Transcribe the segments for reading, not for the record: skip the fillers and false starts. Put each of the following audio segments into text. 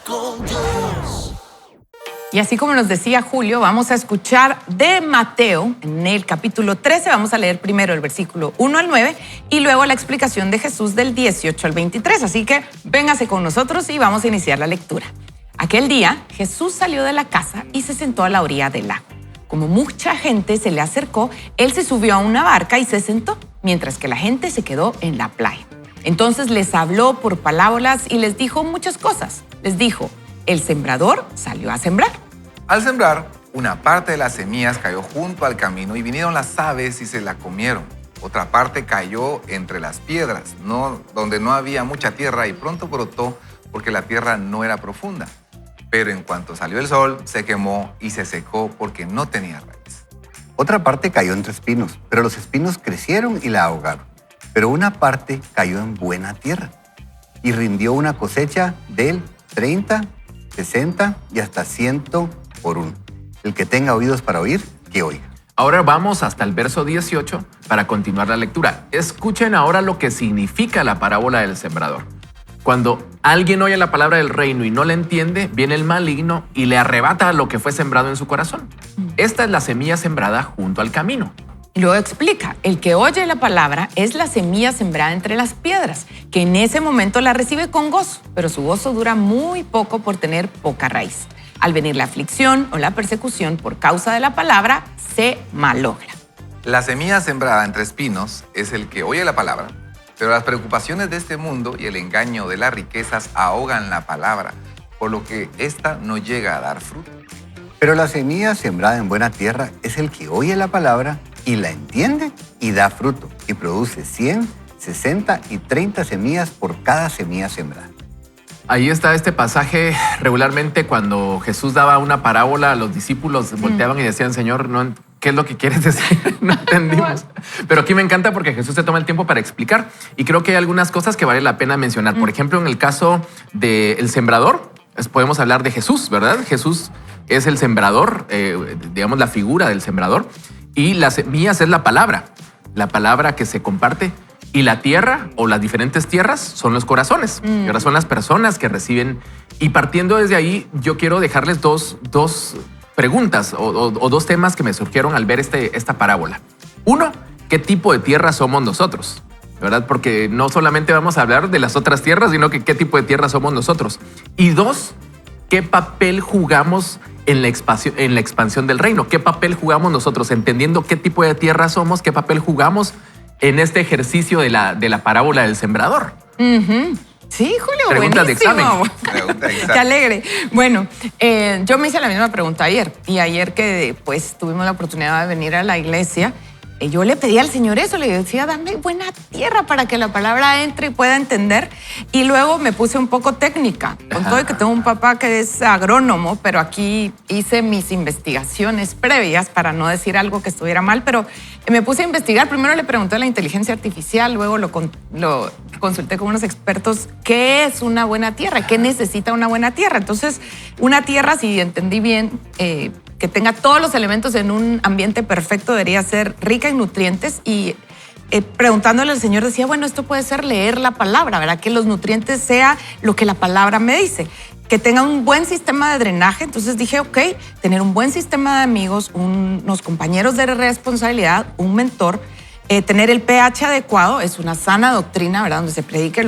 con Dios. Y así como nos decía Julio, vamos a escuchar de Mateo, en el capítulo 13, vamos a leer primero el versículo 1 al 9 y luego la explicación de Jesús del 18 al 23. Así que véngase con nosotros y vamos a iniciar la lectura. Aquel día, Jesús salió de la casa y se sentó a la orilla del lago. Como mucha gente se le acercó, él se subió a una barca y se sentó, mientras que la gente se quedó en la playa. Entonces les habló por parábolas y les dijo muchas cosas. Les dijo: el sembrador salió a sembrar. Al sembrar, una parte de las semillas cayó junto al camino y vinieron las aves y se la comieron. Otra parte cayó entre las piedras, donde no había mucha tierra, y pronto brotó porque la tierra no era profunda. Pero en cuanto salió el sol, se quemó y se secó porque no tenía raíz. Otra parte cayó entre espinos, pero los espinos crecieron y la ahogaron. Pero una parte cayó en buena tierra y rindió una cosecha del 30, 60 y hasta 100 por uno. El que tenga oídos para oír, que oiga. Ahora vamos hasta el verso 18 para continuar la lectura. Escuchen ahora lo que significa la parábola del sembrador. Cuando alguien oye la palabra del reino y no la entiende, viene el maligno y le arrebata lo que fue sembrado en su corazón. Esta es la semilla sembrada junto al camino. Y luego explica, el que oye la palabra es la semilla sembrada entre las piedras, que en ese momento la recibe con gozo, pero su gozo dura muy poco por tener poca raíz. Al venir la aflicción o la persecución por causa de la palabra, se malogra. La semilla sembrada entre espinos es el que oye la palabra, pero las preocupaciones de este mundo y el engaño de las riquezas ahogan la palabra, por lo que ésta no llega a dar fruto. Pero la semilla sembrada en buena tierra es el que oye la palabra y la entiende y da fruto, y produce 100, 60 y 30 semillas por cada semilla sembrada. Ahí está este pasaje. Regularmente cuando Jesús daba una parábola, a los discípulos volteaban y decían: Señor, ¿qué es lo que quieres decir? No entendimos. Pero aquí me encanta porque Jesús se toma el tiempo para explicar, y creo que hay algunas cosas que vale la pena mencionar. Por ejemplo, en el caso del sembrador, podemos hablar de Jesús, ¿verdad? Jesús es el sembrador, digamos la figura del sembrador, y las semillas es la palabra que se comparte. Y la tierra o las diferentes tierras son los corazones. Y ahora son las personas que reciben. Y partiendo desde ahí, yo quiero dejarles dos preguntas o dos temas que me surgieron al ver esta parábola. Uno, ¿qué tipo de tierra somos nosotros? ¿Verdad? Porque no solamente vamos a hablar de las otras tierras, sino que qué tipo de tierra somos nosotros. Y dos, ¿qué papel jugamos en la expansión del reino? ¿Qué papel jugamos nosotros? Entendiendo qué tipo de tierra somos, qué papel jugamos en este ejercicio de la parábola del sembrador. Sí, Julio, Preguntas de buenísimo. Pregunta de examen. Qué alegre. Bueno, yo me hice la misma pregunta ayer. Y ayer que pues tuvimos la oportunidad de venir a la iglesia, yo le pedí al Señor eso, le decía: dame buena tierra para que la palabra entre y pueda entender. Y luego me puse un poco técnica, con todo y que tengo un papá que es agrónomo, pero aquí hice mis investigaciones previas para no decir algo que estuviera mal, pero me puse a investigar. Primero le pregunté a la inteligencia artificial, luego lo consulté con unos expertos qué es una buena tierra, qué necesita una buena tierra. Entonces, una tierra, si entendí bien, que tenga todos los elementos en un ambiente perfecto, debería ser rica en nutrientes. Y preguntándole al Señor decía: bueno, esto puede ser leer la palabra, ¿verdad? Que los nutrientes sea lo que la palabra me dice. Que tenga un buen sistema de drenaje. Entonces dije: ok, tener un buen sistema de amigos, unos compañeros de responsabilidad, un mentor, tener el pH adecuado, es una sana doctrina, ¿verdad? Donde se predique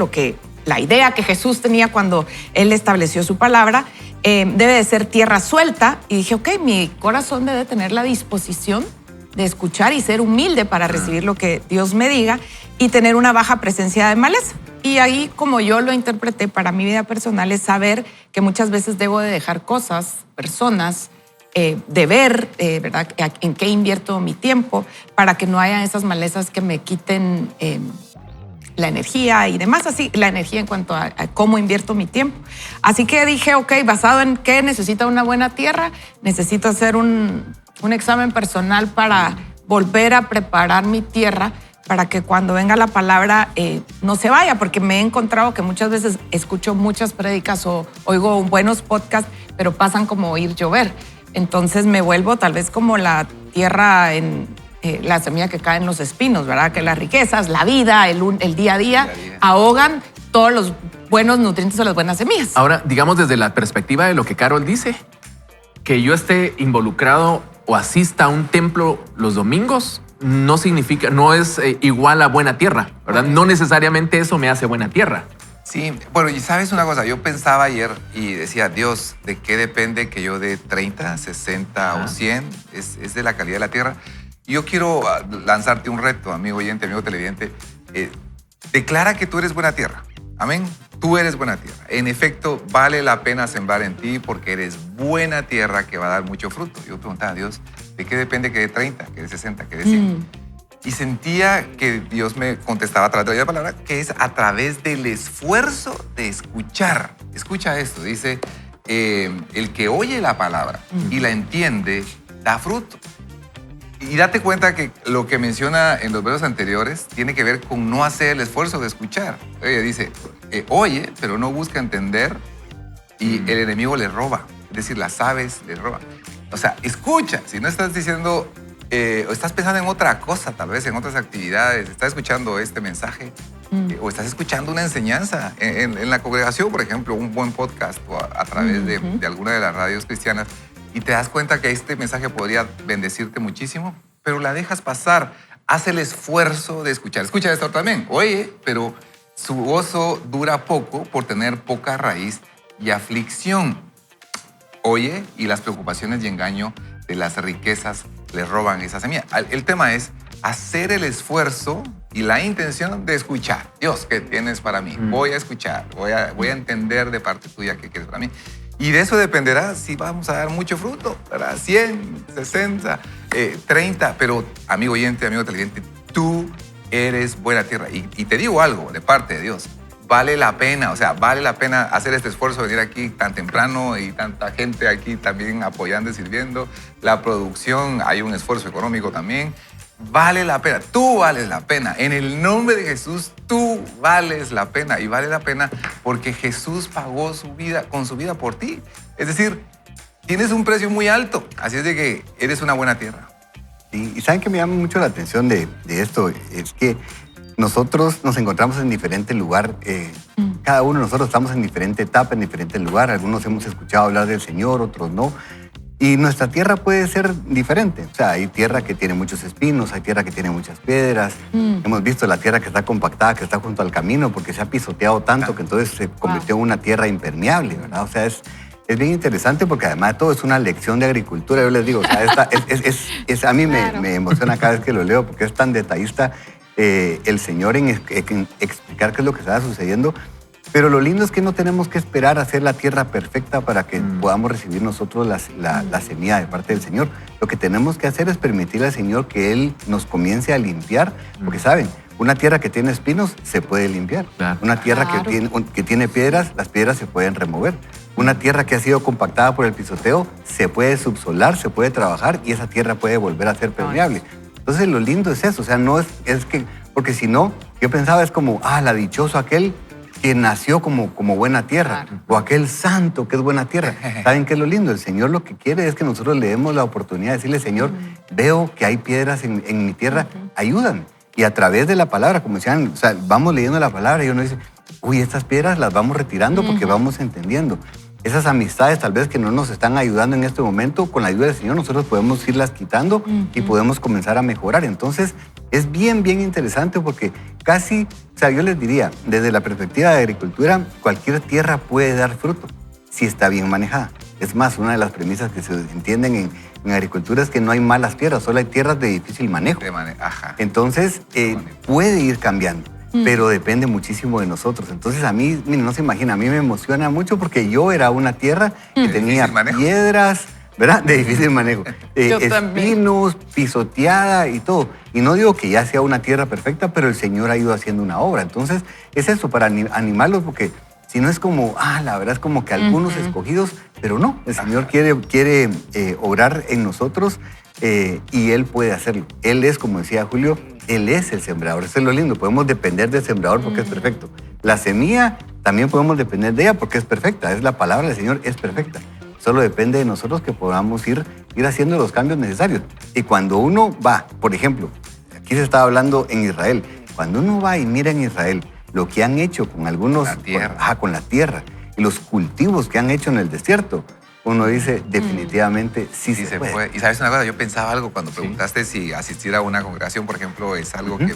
la idea que Jesús tenía cuando Él estableció su palabra. Debe de ser tierra suelta. Y dije: ok, mi corazón debe tener la disposición de escuchar y ser humilde para recibir lo que Dios me diga, y tener una baja presencia de maleza. Y ahí, como yo lo interpreté para mi vida personal, es saber que muchas veces debo de dejar cosas, personas, de ver, ¿verdad?, en qué invierto mi tiempo, para que no haya esas malezas que me quiten la energía y demás, así, la energía en cuanto a cómo invierto mi tiempo. Así que dije: ok, basado en qué necesita una buena tierra, necesito hacer un examen personal para volver a preparar mi tierra para que cuando venga la palabra no se vaya, porque me he encontrado que muchas veces escucho muchas prédicas o oigo buenos podcasts, pero pasan como oír llover. Entonces me vuelvo tal vez como la tierra en la semilla que cae en los espinos, ¿verdad? Que las riquezas, la vida, el día a día ahogan todos los buenos nutrientes o las buenas semillas. Ahora, digamos desde la perspectiva de lo que Carol dice, que yo esté involucrado o asista a un templo los domingos no significa, no es igual a buena tierra, ¿verdad? No necesariamente eso me hace buena tierra. Sí, bueno, y sabes una cosa, yo pensaba ayer y decía, Dios, ¿de qué depende que yo dé 30, 60 o 100? Es de la calidad de la tierra. Yo quiero lanzarte un reto, amigo oyente, amigo televidente. Declara que tú eres buena tierra. Amén. Tú eres buena tierra. En efecto, vale la pena sembrar en ti porque eres buena tierra que va a dar mucho fruto. Yo preguntaba a Dios, ¿de qué depende que dé 30, que dé 60, que dé 100? Y sentía que Dios me contestaba a través de la palabra, que es a través del esfuerzo de escuchar. Escucha esto, dice, el que oye la palabra y la entiende, da fruto. Y date cuenta que lo que menciona en los versos anteriores tiene que ver con no hacer el esfuerzo de escuchar. Ella dice, oye, pero no busca entender y el enemigo le roba. Es decir, las aves le roban. O sea, escucha. Si no estás diciendo, o estás pensando en otra cosa, tal vez en otras actividades, estás escuchando este mensaje o estás escuchando una enseñanza en la congregación, por ejemplo, un buen podcast o a través de alguna de las radios cristianas, y te das cuenta que este mensaje podría bendecirte muchísimo, pero la dejas pasar. Haz el esfuerzo de escuchar. Escucha esto también. Oye, pero su gozo dura poco por tener poca raíz y aflicción. Oye, y las preocupaciones y engaño de las riquezas le roban esa semilla. El tema es hacer el esfuerzo y la intención de escuchar. Dios, ¿qué tienes para mí? Voy a escuchar, voy a entender de parte tuya qué quieres para mí. Y de eso dependerá si vamos a dar mucho fruto, ¿verdad? 100, 60, 30. Pero, amigo oyente, amigo televidente, tú eres buena tierra. Y te digo algo de parte de Dios. Vale la pena, o sea, vale la pena hacer este esfuerzo de venir aquí tan temprano y tanta gente aquí también apoyando y sirviendo. La producción, hay un esfuerzo económico también. Vale la pena, tú vales la pena. En el nombre de Jesús, tú vales la pena. Y vale la pena porque Jesús pagó con su vida por ti. Es decir, tienes un precio muy alto. Así es de que eres una buena tierra. Y saben que me llama mucho la atención de esto, es que nosotros nos encontramos en diferente lugar. Cada uno de nosotros estamos en diferente etapa, en diferente lugar. Algunos hemos escuchado hablar del Señor, otros no. Y nuestra tierra puede ser diferente. O sea, hay tierra que tiene muchos espinos, hay tierra que tiene muchas piedras. Hemos visto la tierra que está compactada, que está junto al camino, porque se ha pisoteado tanto que entonces se convirtió en una tierra impermeable, ¿verdad? O sea, es bien interesante porque además de todo es una lección de agricultura. Yo les digo, o sea, a mí me emociona cada vez que lo leo porque es tan detallista el Señor en explicar qué es lo que está sucediendo. Pero lo lindo es que no tenemos que esperar a ser la tierra perfecta para que podamos recibir nosotros la semilla de parte del Señor. Lo que tenemos que hacer es permitirle al Señor que Él nos comience a limpiar. Porque, ¿saben? Una tierra que tiene espinos se puede limpiar. Claro. Una tierra que tiene piedras, las piedras se pueden remover. Una tierra que ha sido compactada por el pisoteo se puede subsolar, se puede trabajar y esa tierra puede volver a ser permeable. Entonces, lo lindo es eso. O sea, no es que... Porque si no, yo pensaba es como, la dichoso aquel que nació como buena tierra, o aquel santo que es buena tierra. ¿Saben qué es lo lindo? El Señor lo que quiere es que nosotros le demos la oportunidad de decirle, Señor, veo que hay piedras en mi tierra, ayúdame. Y a través de la palabra, como decían, o sea, vamos leyendo la palabra y uno dice, uy, estas piedras las vamos retirando porque vamos entendiendo. Esas amistades tal vez que no nos están ayudando en este momento, con la ayuda del Señor nosotros podemos irlas quitando y podemos comenzar a mejorar. Entonces, es bien interesante porque casi, o sea, yo les diría, desde la perspectiva de agricultura, cualquier tierra puede dar fruto si está bien manejada. Es más, una de las premisas que se entienden en agricultura es que no hay malas tierras, solo hay tierras de difícil manejo. Entonces, puede ir cambiando. Pero depende muchísimo de nosotros. Entonces a mí, miren, no se imagina, a mí me emociona mucho porque yo era una tierra que tenía piedras, ¿verdad? De difícil manejo. Espinos, pisoteada y todo. Y no digo que ya sea una tierra perfecta, pero el Señor ha ido haciendo una obra. Entonces es eso, para animarlos, porque si no es como, la verdad es como que algunos escogidos, pero no, el Señor quiere obrar en nosotros y Él puede hacerlo. Él es, como decía Julio, Él es el sembrador. Eso es lo lindo. Podemos depender del sembrador porque es perfecto. La semilla también podemos depender de ella porque es perfecta. Es la palabra del Señor, es perfecta. Solo depende de nosotros que podamos ir haciendo los cambios necesarios. Y cuando uno va, por ejemplo, aquí se estaba hablando en Israel, cuando uno va y mira en Israel lo que han hecho con algunos... La tierra. Con la tierra. Y los cultivos que han hecho en el desierto, uno dice, definitivamente sí se puede. Y sabes una cosa, yo pensaba algo cuando preguntaste si asistir a una congregación, por ejemplo, es algo que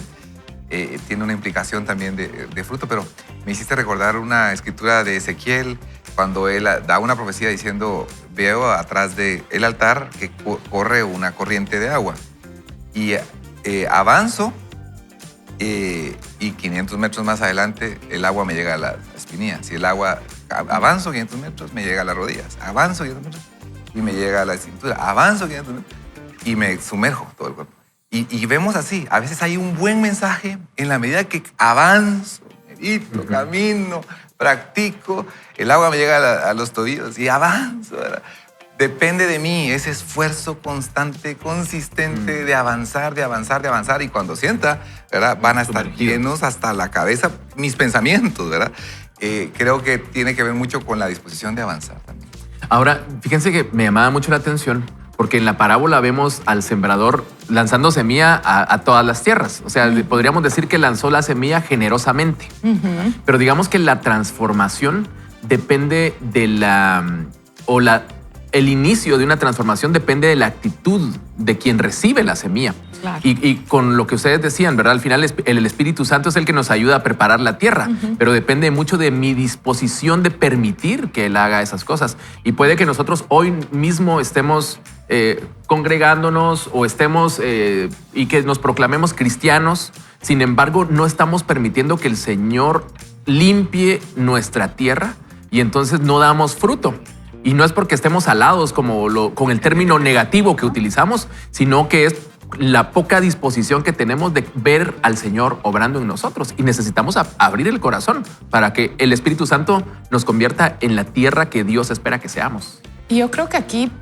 tiene una implicación también de fruto, pero me hiciste recordar una escritura de Ezequiel cuando él da una profecía diciendo, veo atrás del altar que corre una corriente de agua y avanzo y 500 metros más adelante el agua me llega a las espinillas. Si el agua avanzo 500 metros, me llega a las rodillas. Avanzo 500 metros y me llega a la cintura. Avanzo 500 metros y me sumerjo todo el cuerpo. Y vemos así, a veces hay un buen mensaje en la medida que avanzo, medito, camino, practico, el agua me llega a los tobillos y avanzo, ¿verdad? Depende de mí ese esfuerzo constante, consistente de avanzar, de avanzar, de avanzar. Y cuando sienta, ¿verdad? Van a estar llenos hasta la cabeza mis pensamientos, ¿verdad? Creo que tiene que ver mucho con la disposición de avanzar también. Ahora, fíjense que me llamaba mucho la atención porque en la parábola vemos al sembrador lanzando semilla a todas las tierras. O sea, podríamos decir que lanzó la semilla generosamente. Pero digamos que la transformación depende de el inicio de una transformación depende de la actitud de quien recibe la semilla. Claro. Y con lo que ustedes decían, ¿verdad? Al final el Espíritu Santo es el que nos ayuda a preparar la tierra, pero depende mucho de mi disposición de permitir que Él haga esas cosas. Y puede que nosotros hoy mismo estemos congregándonos o estemos y que nos proclamemos cristianos, sin embargo, no estamos permitiendo que el Señor limpie nuestra tierra y entonces no damos fruto. Y no es porque estemos alados con el término negativo que utilizamos, sino que es la poca disposición que tenemos de ver al Señor obrando en nosotros. Y necesitamos abrir el corazón para que el Espíritu Santo nos convierta en la tierra que Dios espera que seamos. Y yo creo que aquí,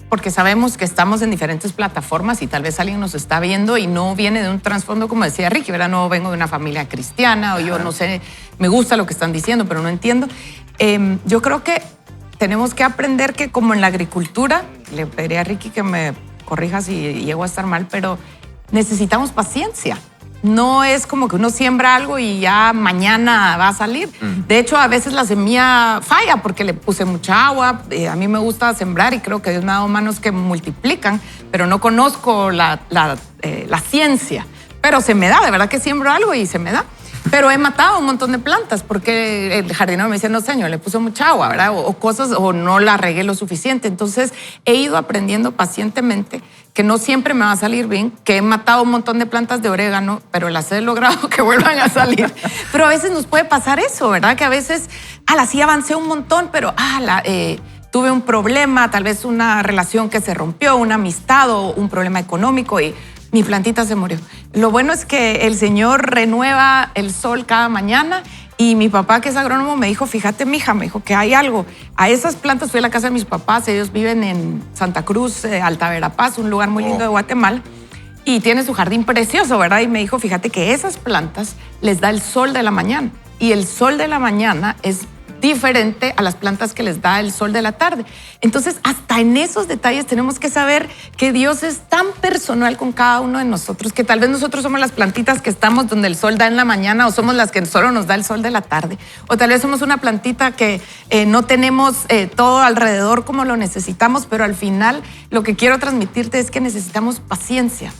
porque sabemos que estamos en diferentes plataformas y tal vez alguien nos está viendo y no viene de un trasfondo, como decía Ricky, ¿verdad? No vengo de una familia cristiana o yo no sé, me gusta lo que están diciendo, pero no entiendo. Yo creo que tenemos que aprender que como en la agricultura, le pediría a Ricky que me corrija si llego a estar mal, pero necesitamos paciencia. No es como que uno siembra algo y ya mañana va a salir. De hecho, a veces la semilla falla porque le puse mucha agua. A mí me gusta sembrar y creo que Dios me ha dado manos que multiplican, pero no conozco la ciencia. Pero se me da, de verdad que siembro algo y se me da. Pero he matado un montón de plantas porque el jardinero me dice, no, señor, le puso mucha agua, ¿verdad? O cosas, o no la regué lo suficiente. Entonces, he ido aprendiendo pacientemente que no siempre me va a salir bien, que he matado un montón de plantas de orégano, pero las he logrado que vuelvan a salir. Pero a veces nos puede pasar eso, ¿verdad? Que a veces, sí avancé un montón, pero tuve un problema, tal vez una relación que se rompió, una amistad o un problema económico y mi plantita se murió. Lo bueno es que el Señor renueva el sol cada mañana y mi papá, que es agrónomo, me dijo, fíjate, mija, me dijo que hay algo. A esas plantas fui a la casa de mis papás, ellos viven en Santa Cruz, Alta Verapaz, un lugar muy lindo de Guatemala, y tiene su jardín precioso, ¿verdad? Y me dijo, fíjate que esas plantas les da el sol de la mañana y el sol de la mañana es diferente a las plantas que les da el sol de la tarde. Entonces, hasta en esos detalles tenemos que saber que Dios es tan personal con cada uno de nosotros, que tal vez nosotros somos las plantitas que estamos donde el sol da en la mañana o somos las que solo nos da el sol de la tarde. O tal vez somos una plantita que no tenemos todo alrededor como lo necesitamos, pero al final lo que quiero transmitirte es que necesitamos paciencia.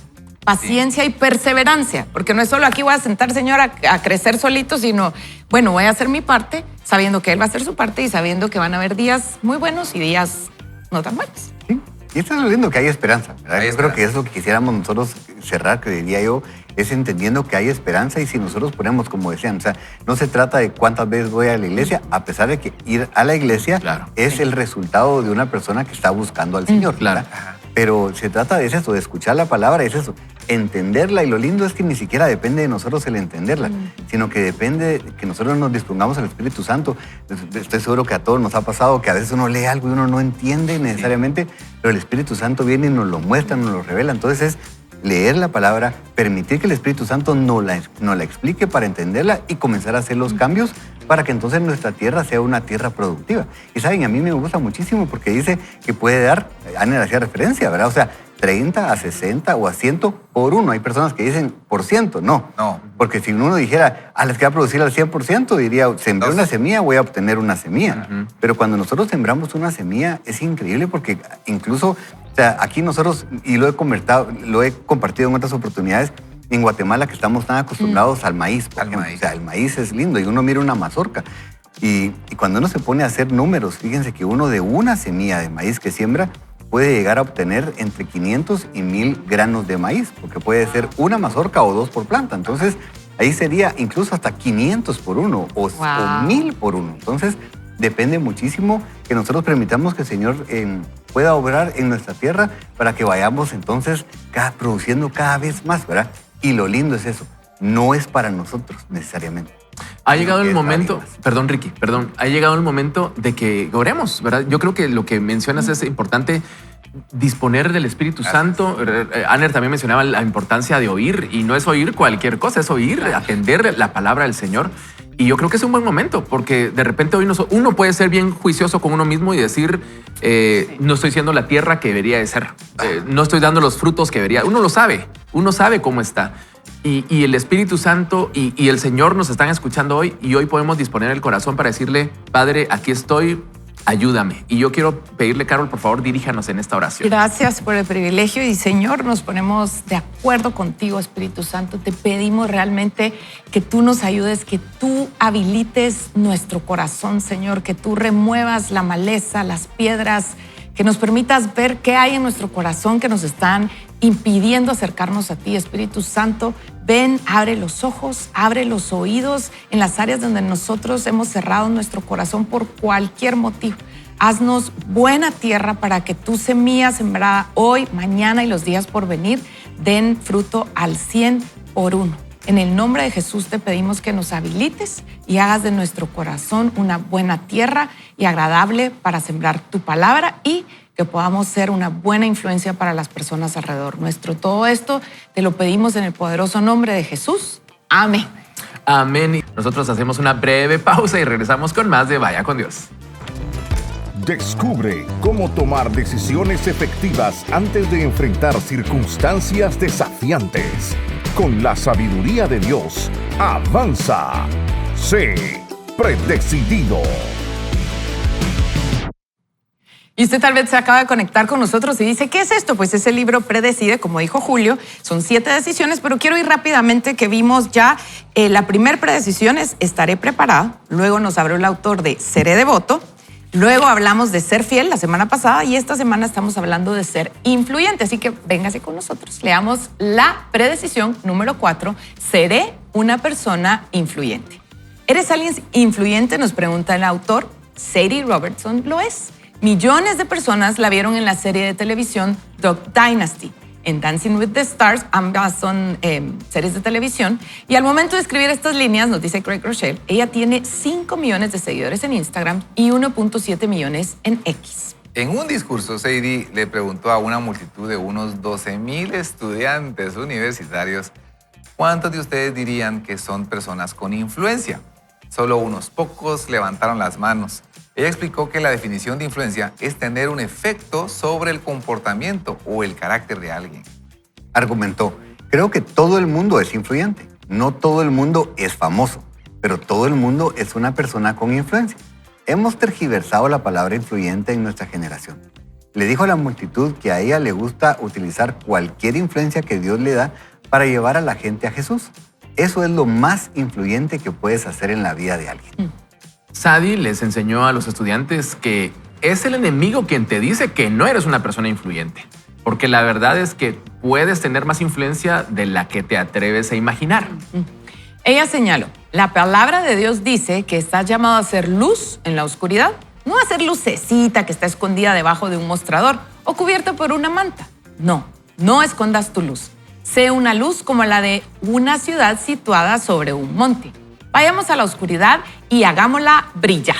Paciencia y perseverancia, porque no es solo aquí voy a sentar, Señor, a crecer solito, sino, bueno, voy a hacer mi parte, sabiendo que Él va a hacer su parte y sabiendo que van a haber días muy buenos y días no tan buenos. Sí. Y esto es lo lindo, que hay esperanza, ¿verdad? Hay Yo creo esperanza. que es lo que quisiéramos nosotros cerrar, que diría yo, es entendiendo que hay esperanza y si nosotros ponemos, como decían, o sea, no se trata de cuántas veces voy a la iglesia, a pesar de que ir a la iglesia es el resultado de una persona que está buscando al Señor, ¿verdad? Pero se trata de eso, de escuchar la palabra, es eso, entenderla. Y lo lindo es que ni siquiera depende de nosotros el entenderla, sino que depende de que nosotros nos dispongamos al Espíritu Santo. Estoy seguro que a todos nos ha pasado que a veces uno lee algo y uno no entiende necesariamente, pero el Espíritu Santo viene y nos lo muestra, nos lo revela. Entonces es leer la palabra, permitir que el Espíritu Santo nos la explique para entenderla y comenzar a hacer los cambios para que entonces nuestra tierra sea una tierra productiva. Y saben, a mí me gusta muchísimo porque dice que puede dar, Ana hacía referencia, ¿verdad? O sea, 30, a 60 o a 100 por uno. Hay personas que dicen por ciento. No. No. Porque si uno dijera, les queda producir al 100%, diría, sembré una semilla, voy a obtener una semilla. Pero cuando nosotros sembramos una semilla, es increíble porque incluso, o sea, aquí nosotros, y lo he compartido en otras oportunidades, en Guatemala, que estamos tan acostumbrados al maíz, por ejemplo. maíz. O sea, el maíz es lindo y uno mira una mazorca. Y cuando uno se pone a hacer números, fíjense que uno de una semilla de maíz que siembra puede llegar a obtener entre 500 y 1000 granos de maíz, porque puede ser una mazorca o 2 por planta. Entonces, ahí sería incluso hasta 500 por uno o 1000 por uno. Entonces, depende muchísimo que nosotros permitamos que el Señor pueda obrar en nuestra tierra para que vayamos entonces produciendo cada vez más, ¿verdad? Y lo lindo es eso, no es para nosotros necesariamente. Ha llegado el es momento, para alguien más. perdón Ricky, ha llegado el momento de que oremos, ¿verdad? Yo creo que lo que mencionas es importante, disponer del Espíritu Santo. Aner también mencionaba la importancia de oír, y no es oír cualquier cosa, es oír, atender la palabra del Señor. Y yo creo que es un buen momento, porque de repente hoy uno puede ser bien juicioso con uno mismo y decir, no estoy siendo la tierra que debería de ser, no estoy dando los frutos que debería. Uno sabe cómo está. Y el Espíritu Santo y el Señor nos están escuchando hoy, y hoy podemos disponer el corazón para decirle, Padre, aquí estoy, ayúdame. Y yo quiero pedirle, Carol, por favor, diríjanos en esta oración. Gracias por el privilegio y Señor, nos ponemos de acuerdo contigo, Espíritu Santo. Te pedimos realmente que tú nos ayudes, que tú habilites nuestro corazón, Señor, que tú remuevas la maleza, las piedras, que nos permitas ver qué hay en nuestro corazón que nos están impidiendo acercarnos a ti, Espíritu Santo. Ven, abre los ojos, abre los oídos en las áreas donde nosotros hemos cerrado nuestro corazón por cualquier motivo. Haznos buena tierra para que tu semilla sembrada hoy, mañana y los días por venir den fruto al 100 por uno. En el nombre de Jesús te pedimos que nos habilites y hagas de nuestro corazón una buena tierra y agradable para sembrar tu palabra, y que podamos ser una buena influencia para las personas alrededor nuestro. Todo esto te lo pedimos en el poderoso nombre de Jesús. Amén. Amén. Nosotros hacemos una breve pausa y regresamos con más de Vaya con Dios. Descubre cómo tomar decisiones efectivas antes de enfrentar circunstancias desafiantes. Con la sabiduría de Dios, avanza. Sé predecidido. Y usted tal vez se acaba de conectar con nosotros y dice, ¿qué es esto? Pues es el libro Predecide, como dijo Julio. Son 7 decisiones, pero quiero ir rápidamente que vimos ya. La primera predecisión es estaré preparada. Luego nos abrió el autor de seré devoto. Luego hablamos de ser fiel la semana pasada, y esta semana estamos hablando de ser influyente. Así que véngase con nosotros. Leamos la predecisión número 4. Seré una persona influyente. ¿Eres alguien influyente? Nos pregunta el autor. Sadie Robertson lo es. Millones de personas la vieron en la serie de televisión Duck Dynasty, en Dancing with the Stars. Ambas son series de televisión. Y al momento de escribir estas líneas, nos dice Craig Rochelle, ella tiene 5 millones de seguidores en Instagram y 1.7 millones en X. En un discurso, Sadie le preguntó a una multitud de unos 12,000 estudiantes universitarios, ¿cuántos de ustedes dirían que son personas con influencia? Solo unos pocos levantaron las manos. Ella explicó que la definición de influencia es tener un efecto sobre el comportamiento o el carácter de alguien. Argumentó, creo que todo el mundo es influyente. No todo el mundo es famoso, pero todo el mundo es una persona con influencia. Hemos tergiversado la palabra influyente en nuestra generación. Le dijo a la multitud que a ella le gusta utilizar cualquier influencia que Dios le da para llevar a la gente a Jesús. Eso es lo más influyente que puedes hacer en la vida de alguien. Sadie les enseñó a los estudiantes que es el enemigo quien te dice que no eres una persona influyente, porque la verdad es que puedes tener más influencia de la que te atreves a imaginar. Ella señaló, la palabra de Dios dice que estás llamado a ser luz en la oscuridad, no a ser lucecita que está escondida debajo de un mostrador o cubierta por una manta. No, no escondas tu luz. Sé una luz como la de una ciudad situada sobre un monte. Vayamos a la oscuridad y hagámosla brillar.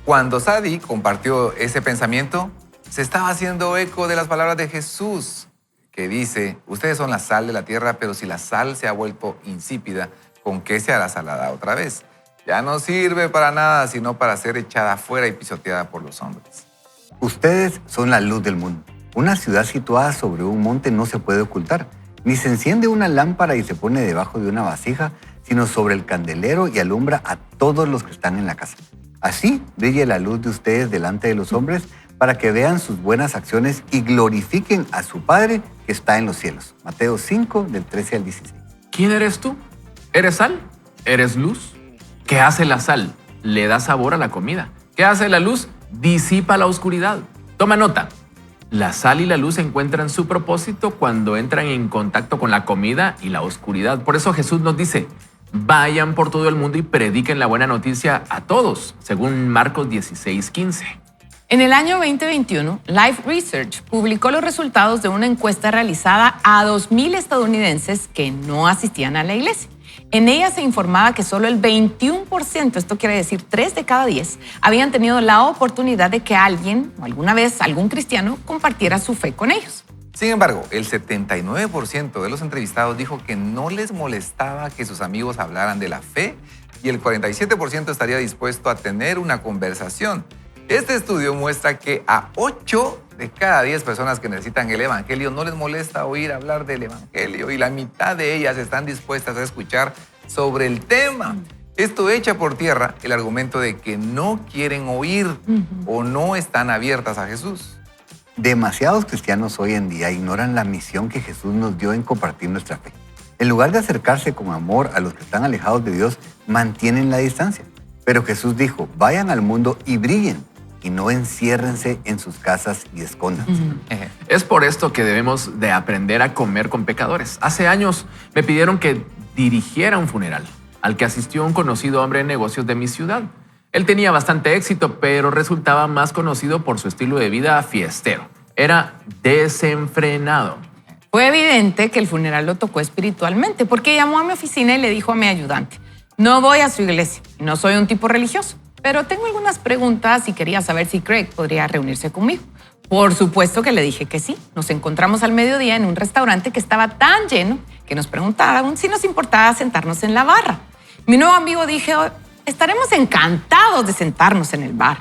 Cuando Sadie compartió ese pensamiento, se estaba haciendo eco de las palabras de Jesús, que dice, ustedes son la sal de la tierra, pero si la sal se ha vuelto insípida, ¿con qué se hará salada otra vez? Ya no sirve para nada, sino para ser echada afuera y pisoteada por los hombres. Ustedes son la luz del mundo. Una ciudad situada sobre un monte no se puede ocultar, ni se enciende una lámpara y se pone debajo de una vasija, sino sobre el candelero y alumbra a todos los que están en la casa. Así brille la luz de ustedes delante de los hombres, para que vean sus buenas acciones y glorifiquen a su Padre que está en los cielos. Mateo 5, del 13 al 16. ¿Quién eres tú? ¿Eres sal? ¿Eres luz? ¿Qué hace la sal? Le da sabor a la comida. ¿Qué hace la luz? Disipa la oscuridad. Toma nota. La sal y la luz encuentran su propósito cuando entran en contacto con la comida y la oscuridad. Por eso Jesús nos dice, vayan por todo el mundo y prediquen la buena noticia a todos, según Marcos 16:15. En el año 2021, Life Research publicó los resultados de una encuesta realizada a 2,000 estadounidenses que no asistían a la iglesia. En ella se informaba que solo el 21%, esto quiere decir 3 de cada 10, habían tenido la oportunidad de que alguien o alguna vez algún cristiano compartiera su fe con ellos. Sin embargo, el 79% de los entrevistados dijo que no les molestaba que sus amigos hablaran de la fe y el 47% estaría dispuesto a tener una conversación. Este estudio muestra que a 8 de cada 10 personas que necesitan el evangelio no les molesta oír hablar del evangelio y la mitad de ellas están dispuestas a escuchar sobre el tema. Esto echa por tierra el argumento de que no quieren oír o no están abiertas a Jesús. Demasiados cristianos hoy en día ignoran la misión que Jesús nos dio en compartir nuestra fe. En lugar de acercarse con amor a los que están alejados de Dios, mantienen la distancia. Pero Jesús dijo, vayan al mundo y brillen, y no enciérrense en sus casas y escóndanse. Es por esto que debemos de aprender a comer con pecadores. Hace años me pidieron que dirigiera un funeral al que asistió un conocido hombre de negocios de mi ciudad. Él tenía bastante éxito, pero resultaba más conocido por su estilo de vida fiestero. Era desenfrenado. Fue evidente que el funeral lo tocó espiritualmente porque llamó a mi oficina y le dijo a mi ayudante, no voy a su iglesia, no soy un tipo religioso, pero tengo algunas preguntas y quería saber si Craig podría reunirse conmigo. Por supuesto que le dije que sí. Nos encontramos al mediodía en un restaurante que estaba tan lleno que nos preguntaron si nos importaba sentarnos en la barra. Mi nuevo amigo dijo, estaremos encantados de sentarnos en el bar.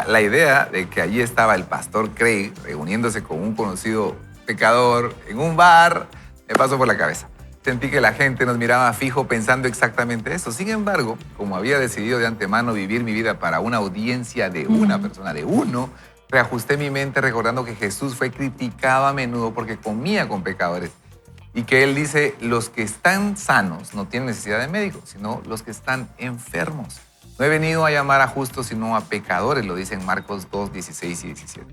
La idea de que allí estaba el pastor Craig reuniéndose con un conocido pecador en un bar me pasó por la cabeza. Sentí que la gente nos miraba fijo pensando exactamente eso. Sin embargo, como había decidido de antemano vivir mi vida para una audiencia de una persona, de uno, reajusté mi mente recordando que Jesús fue criticado a menudo porque comía con pecadores y que Él dice, los que están sanos no tienen necesidad de médico, sino los que están enfermos. No he venido a llamar a justos, sino a pecadores, lo dice en Marcos 2, 16 y 17.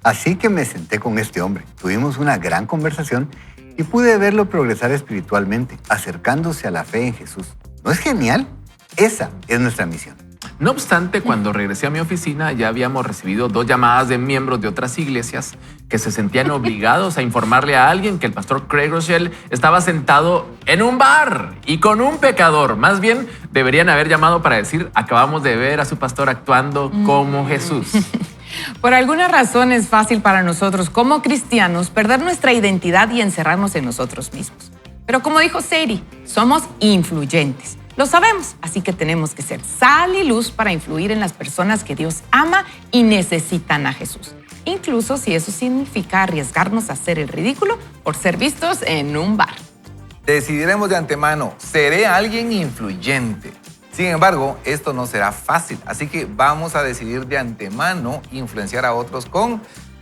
Así que me senté con este hombre. Tuvimos una gran conversación y pude verlo progresar espiritualmente, acercándose a la fe en Jesús. ¿No es genial? Esa es nuestra misión. No obstante, cuando regresé a mi oficina ya habíamos recibido 2 llamadas de miembros de otras iglesias que se sentían obligados a informarle a alguien que el pastor Craig Groeschel estaba sentado en un bar y con un pecador. Más bien, deberían haber llamado para decir, acabamos de ver a su pastor actuando como Jesús. Por alguna razón es fácil para nosotros como cristianos perder nuestra identidad y encerrarnos en nosotros mismos. Pero como dijo Sadie, somos influyentes. Lo sabemos, así que tenemos que ser sal y luz para influir en las personas que Dios ama y necesitan a Jesús. Incluso si eso significa arriesgarnos a hacer el ridículo por ser vistos en un bar. Decidiremos de antemano, seré alguien influyente. Sin embargo, esto no será fácil, así que vamos a decidir de antemano influenciar a otros con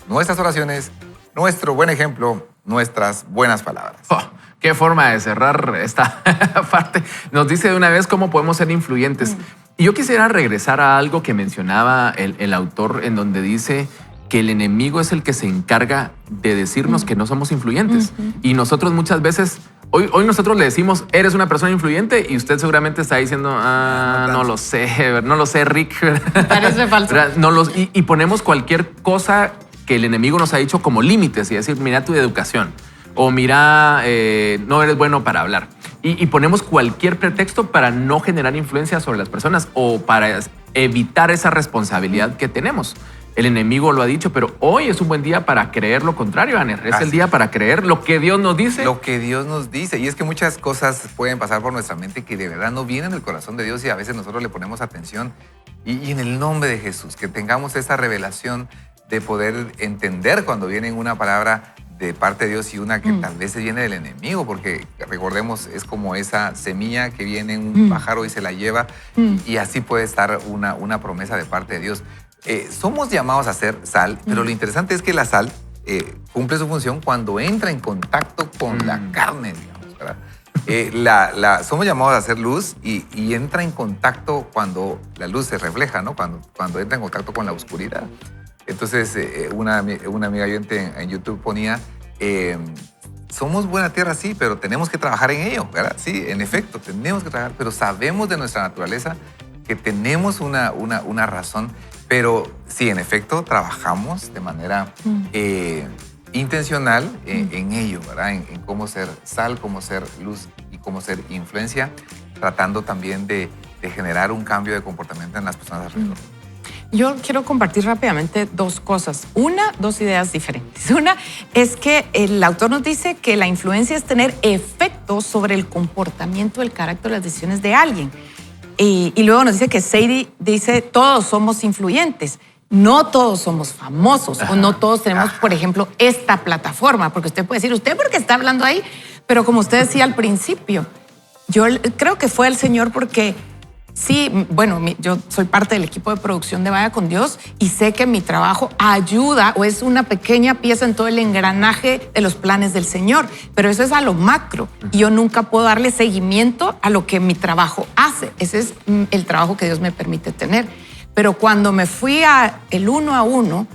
nuestras oraciones, nuestro buen ejemplo, nuestras buenas palabras. Oh, qué forma de cerrar esta parte. Nos dice de una vez cómo podemos ser influyentes. Y yo quisiera regresar a algo que mencionaba el autor, en donde dice que el enemigo es el que se encarga de decirnos que no somos influyentes. Y nosotros muchas veces... Hoy nosotros le decimos, eres una persona influyente, y usted seguramente está diciendo, no lo sé, Rick. Parece falso. Y ponemos cualquier cosa que el enemigo nos ha dicho como límites y decir, mira tu educación o mira, no eres bueno para hablar. Y ponemos cualquier pretexto para no generar influencia sobre las personas o para evitar esa responsabilidad que tenemos. El enemigo lo ha dicho, pero hoy es un buen día para creer lo contrario, Aner. Es el día para creer lo que Dios nos dice. Lo que Dios nos dice. Y es que muchas cosas pueden pasar por nuestra mente que de verdad no vienen del corazón de Dios y a veces nosotros le ponemos atención. Y en el nombre de Jesús, que tengamos esa revelación de poder entender cuando viene una palabra de parte de Dios y una que tal vez viene del enemigo, porque recordemos, es como esa semilla que viene en un pájaro y se la lleva, y así puede estar una promesa de parte de Dios. Somos llamados a ser sal, pero lo interesante es que la sal cumple su función cuando entra en contacto con la carne, digamos, ¿verdad? Somos llamados a hacer luz y entra en contacto cuando la luz se refleja, ¿no? Cuando entra en contacto con la oscuridad. Entonces, una amiga oyente en YouTube ponía, somos buena tierra, sí, pero tenemos que trabajar en ello, ¿verdad? Sí, en efecto, tenemos que trabajar, pero sabemos de nuestra naturaleza que tenemos una razón, pero sí, en efecto, trabajamos de manera intencional en ello, ¿verdad? En cómo ser sal, cómo ser luz y cómo ser influencia, tratando también de generar un cambio de comportamiento en las personas alrededor. Yo quiero compartir rápidamente dos cosas. Dos ideas diferentes. Una es que el autor nos dice que la influencia es tener efectos sobre el comportamiento, el carácter, las decisiones de alguien. Y luego nos dice que Sadie dice, todos somos influyentes. No todos somos famosos o no todos tenemos, por ejemplo, esta plataforma. Porque usted puede decir, ¿usted por qué está hablando ahí? Pero como usted decía al principio, yo creo que fue el Señor porque... Sí, bueno, yo soy parte del equipo de producción de Vaya con Dios y sé que mi trabajo ayuda o es una pequeña pieza en todo el engranaje de los planes del Señor, pero eso es a lo macro y yo nunca puedo darle seguimiento a lo que mi trabajo hace. Ese es el trabajo que Dios me permite tener. Pero cuando me fui a el 1 a 1,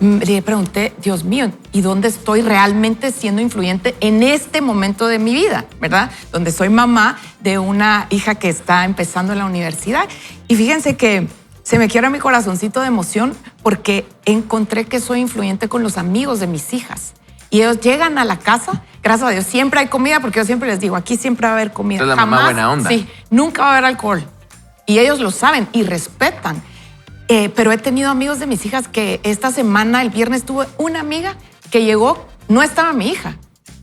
le pregunté, Dios mío, ¿y dónde estoy realmente siendo influyente en este momento de mi vida? ¿Verdad? Donde soy mamá de una hija que está empezando en la universidad. Y fíjense que se me quiebra mi corazoncito de emoción porque encontré que soy influyente con los amigos de mis hijas. Y ellos llegan a la casa, gracias a Dios, siempre hay comida, porque yo siempre les digo, aquí siempre va a haber comida. Entonces la mamá buena onda. Sí, nunca va a haber alcohol. Y ellos lo saben y respetan. Pero he tenido amigos de mis hijas que esta semana, el viernes, tuve una amiga que llegó, no estaba mi hija,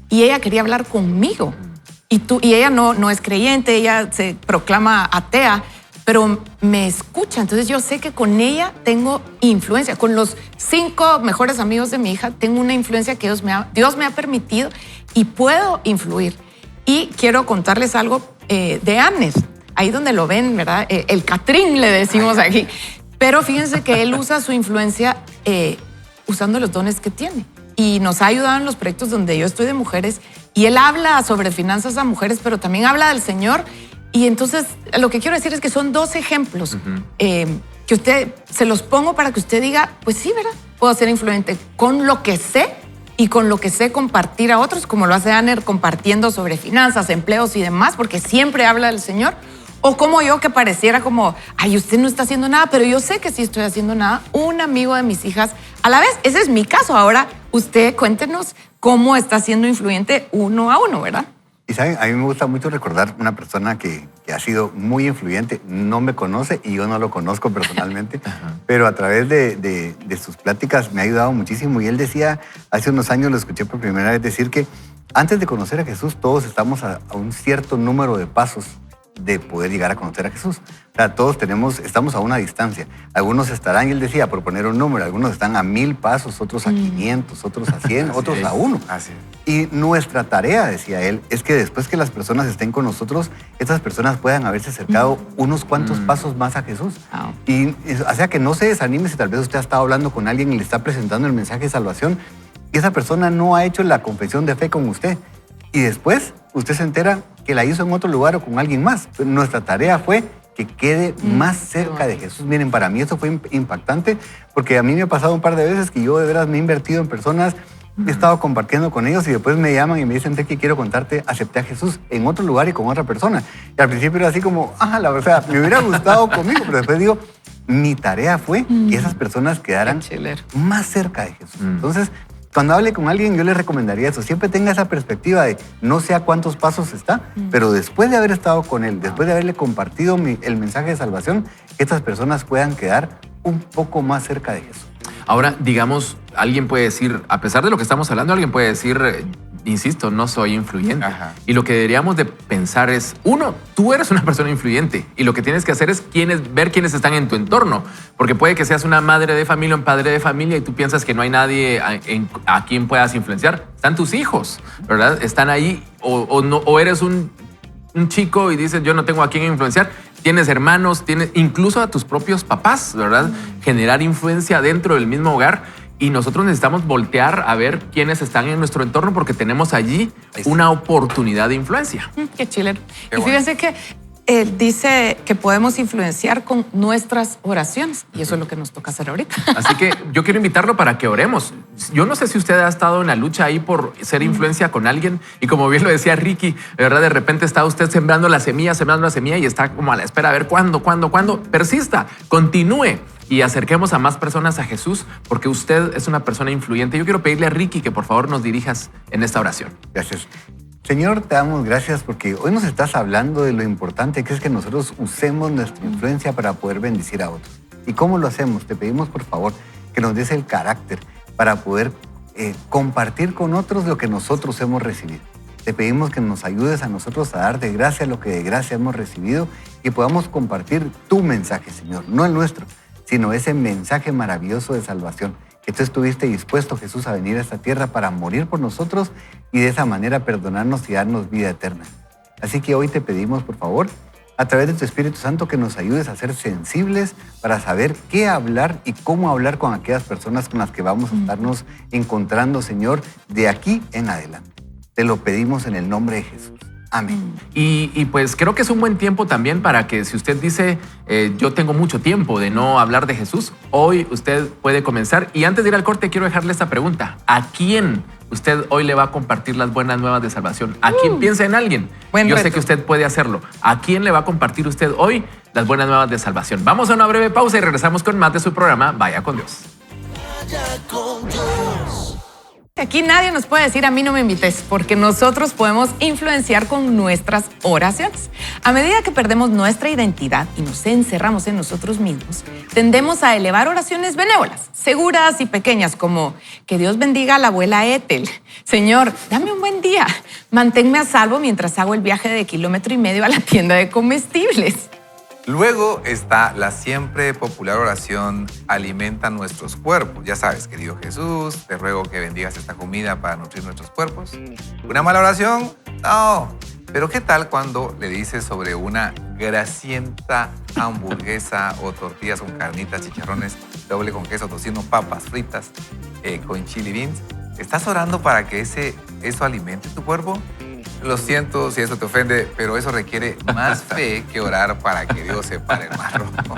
y ella quería hablar conmigo. Y ella no es creyente, ella se proclama atea, pero me escucha. Entonces yo sé que con ella tengo influencia. Con los 5 mejores amigos de mi hija tengo una influencia que Dios me ha permitido y puedo influir. Y quiero contarles algo de Anes, ahí donde lo ven, ¿verdad? El Catrín le decimos aquí. Pero fíjense que él usa su influencia usando los dones que tiene. Y nos ha ayudado en los proyectos donde yo estoy de mujeres. Y él habla sobre finanzas a mujeres, pero también habla del Señor. Y entonces lo que quiero decir es que son 2 ejemplos que usted se los pongo para que usted diga, pues sí, ¿verdad? Puedo ser influyente con lo que sé y con lo que sé compartir a otros, como lo hace Aner compartiendo sobre finanzas, empleos y demás, porque siempre habla del Señor. O como yo, que pareciera como, ay, usted no está haciendo nada, pero yo sé que sí estoy haciendo nada. Un amigo de mis hijas a la vez. Ese es mi caso. Ahora, usted cuéntenos cómo está siendo influyente 1 a 1, ¿verdad? Y saben, a mí me gusta mucho recordar una persona que ha sido muy influyente. No me conoce y yo no lo conozco personalmente, pero a través de sus pláticas me ha ayudado muchísimo. Y él decía, hace unos años lo escuché por primera vez decir que antes de conocer a Jesús, todos estamos a un cierto número de pasos de poder llegar a conocer a Jesús. O sea, todos estamos a una distancia. Algunos estarán, y él decía, por poner un número, algunos están a 1000 pasos, otros a 500, otros a 100, otros a 1. Así es. Y nuestra tarea, decía él, es que después que las personas estén con nosotros, estas personas puedan haberse acercado unos cuantos pasos más a Jesús. Wow. Y, o sea, que no se desanime si tal vez usted ha estado hablando con alguien y le está presentando el mensaje de salvación y esa persona no ha hecho la confesión de fe con usted. Y después usted se entera que la hizo en otro lugar o con alguien más. Nuestra tarea fue que quede más cerca de Jesús. Miren, para mí eso fue impactante porque a mí me ha pasado un par de veces que yo de veras me he invertido en personas, he estado compartiendo con ellos y después me llaman y me dicen, que quiero contarte, acepté a Jesús en otro lugar y con otra persona. Y al principio era así como, la verdad, me hubiera gustado conmigo, pero después digo, mi tarea fue que esas personas quedaran más cerca de Jesús. Entonces, cuando hable con alguien, yo le recomendaría eso. Siempre tenga esa perspectiva de no sé a cuántos pasos está, pero después de haber estado con él, después de haberle compartido el mensaje de salvación, que estas personas puedan quedar un poco más cerca de Jesús. Ahora, digamos, alguien puede decir, a pesar de lo que estamos hablando, alguien puede decir, insisto, no soy influyente. Ajá. Y lo que deberíamos de pensar es, uno, tú eres una persona influyente y lo que tienes que hacer es ver quiénes están en tu entorno, porque puede que seas una madre de familia, un padre de familia y tú piensas que no hay nadie a quien puedas influenciar. Están tus hijos, ¿verdad? Están ahí o eres un chico y dices, yo no tengo a quién influenciar. Tienes hermanos, tienes incluso a tus propios papás, ¿verdad? Generar influencia dentro del mismo hogar. Y nosotros necesitamos voltear a ver quiénes están en nuestro entorno porque tenemos allí una oportunidad de influencia. Qué chilero. Qué Y fíjense que dice que podemos influenciar con nuestras oraciones. Y eso es lo que nos toca hacer ahorita. Así que yo quiero invitarlo para que oremos. Yo no sé si usted ha estado en la lucha ahí por ser influencia con alguien y como bien lo decía Ricky, de verdad de repente está usted sembrando la semilla y está como a la espera a ver cuándo. Persista, continúe y acerquemos a más personas a Jesús porque usted es una persona influyente. Yo quiero pedirle a Ricky que por favor nos dirijas en esta oración. Gracias. Señor, te damos gracias porque hoy nos estás hablando de lo importante que es que nosotros usemos nuestra influencia para poder bendecir a otros. ¿Y cómo lo hacemos? Te pedimos, por favor, que nos des el carácter para poder compartir con otros lo que nosotros hemos recibido. Te pedimos que nos ayudes a nosotros a dar de gracia lo que de gracia hemos recibido y podamos compartir tu mensaje, Señor, no el nuestro, sino ese mensaje maravilloso de salvación. Que tú estuviste dispuesto, Jesús, a venir a esta tierra para morir por nosotros y de esa manera perdonarnos y darnos vida eterna. Así que hoy te pedimos, por favor, a través de tu Espíritu Santo, que nos ayudes a ser sensibles para saber qué hablar y cómo hablar con aquellas personas con las que vamos a estarnos encontrando, Señor, de aquí en adelante. Te lo pedimos en el nombre de Jesús. Amén. Y pues creo que es un buen tiempo también para que si usted dice, yo tengo mucho tiempo de no hablar de Jesús, hoy usted puede comenzar. Y antes de ir al corte, quiero dejarle esta pregunta. ¿A quién usted hoy le va a compartir las buenas nuevas de salvación? ¿A quién piensa en alguien? Buen Yo reto. sé que usted puede hacerlo. ¿A quién le va a compartir usted hoy las buenas nuevas de salvación? Vamos a una breve pausa y regresamos con más de su programa Vaya con Dios. Aquí nadie nos puede decir a mí no me invites, porque nosotros podemos influenciar con nuestras oraciones. A medida que perdemos nuestra identidad y nos encerramos en nosotros mismos, tendemos a elevar oraciones benévolas, seguras y pequeñas, como que Dios bendiga a la abuela Ethel. Señor, dame un buen día. Manténme a salvo mientras hago el viaje de 1,5 kilómetros a la tienda de comestibles. Luego está la siempre popular oración alimenta nuestros cuerpos. Ya sabes, querido Jesús, te ruego que bendigas esta comida para nutrir nuestros cuerpos. ¿Una mala oración? No. Pero ¿qué tal cuando le dices sobre una grasienta hamburguesa o tortillas con carnitas, chicharrones, doble con queso, tocino, papas fritas, con chili beans? ¿Estás orando para que eso alimente tu cuerpo? Lo siento si eso te ofende, pero eso requiere más fe que orar para que Dios separe el mar rojo.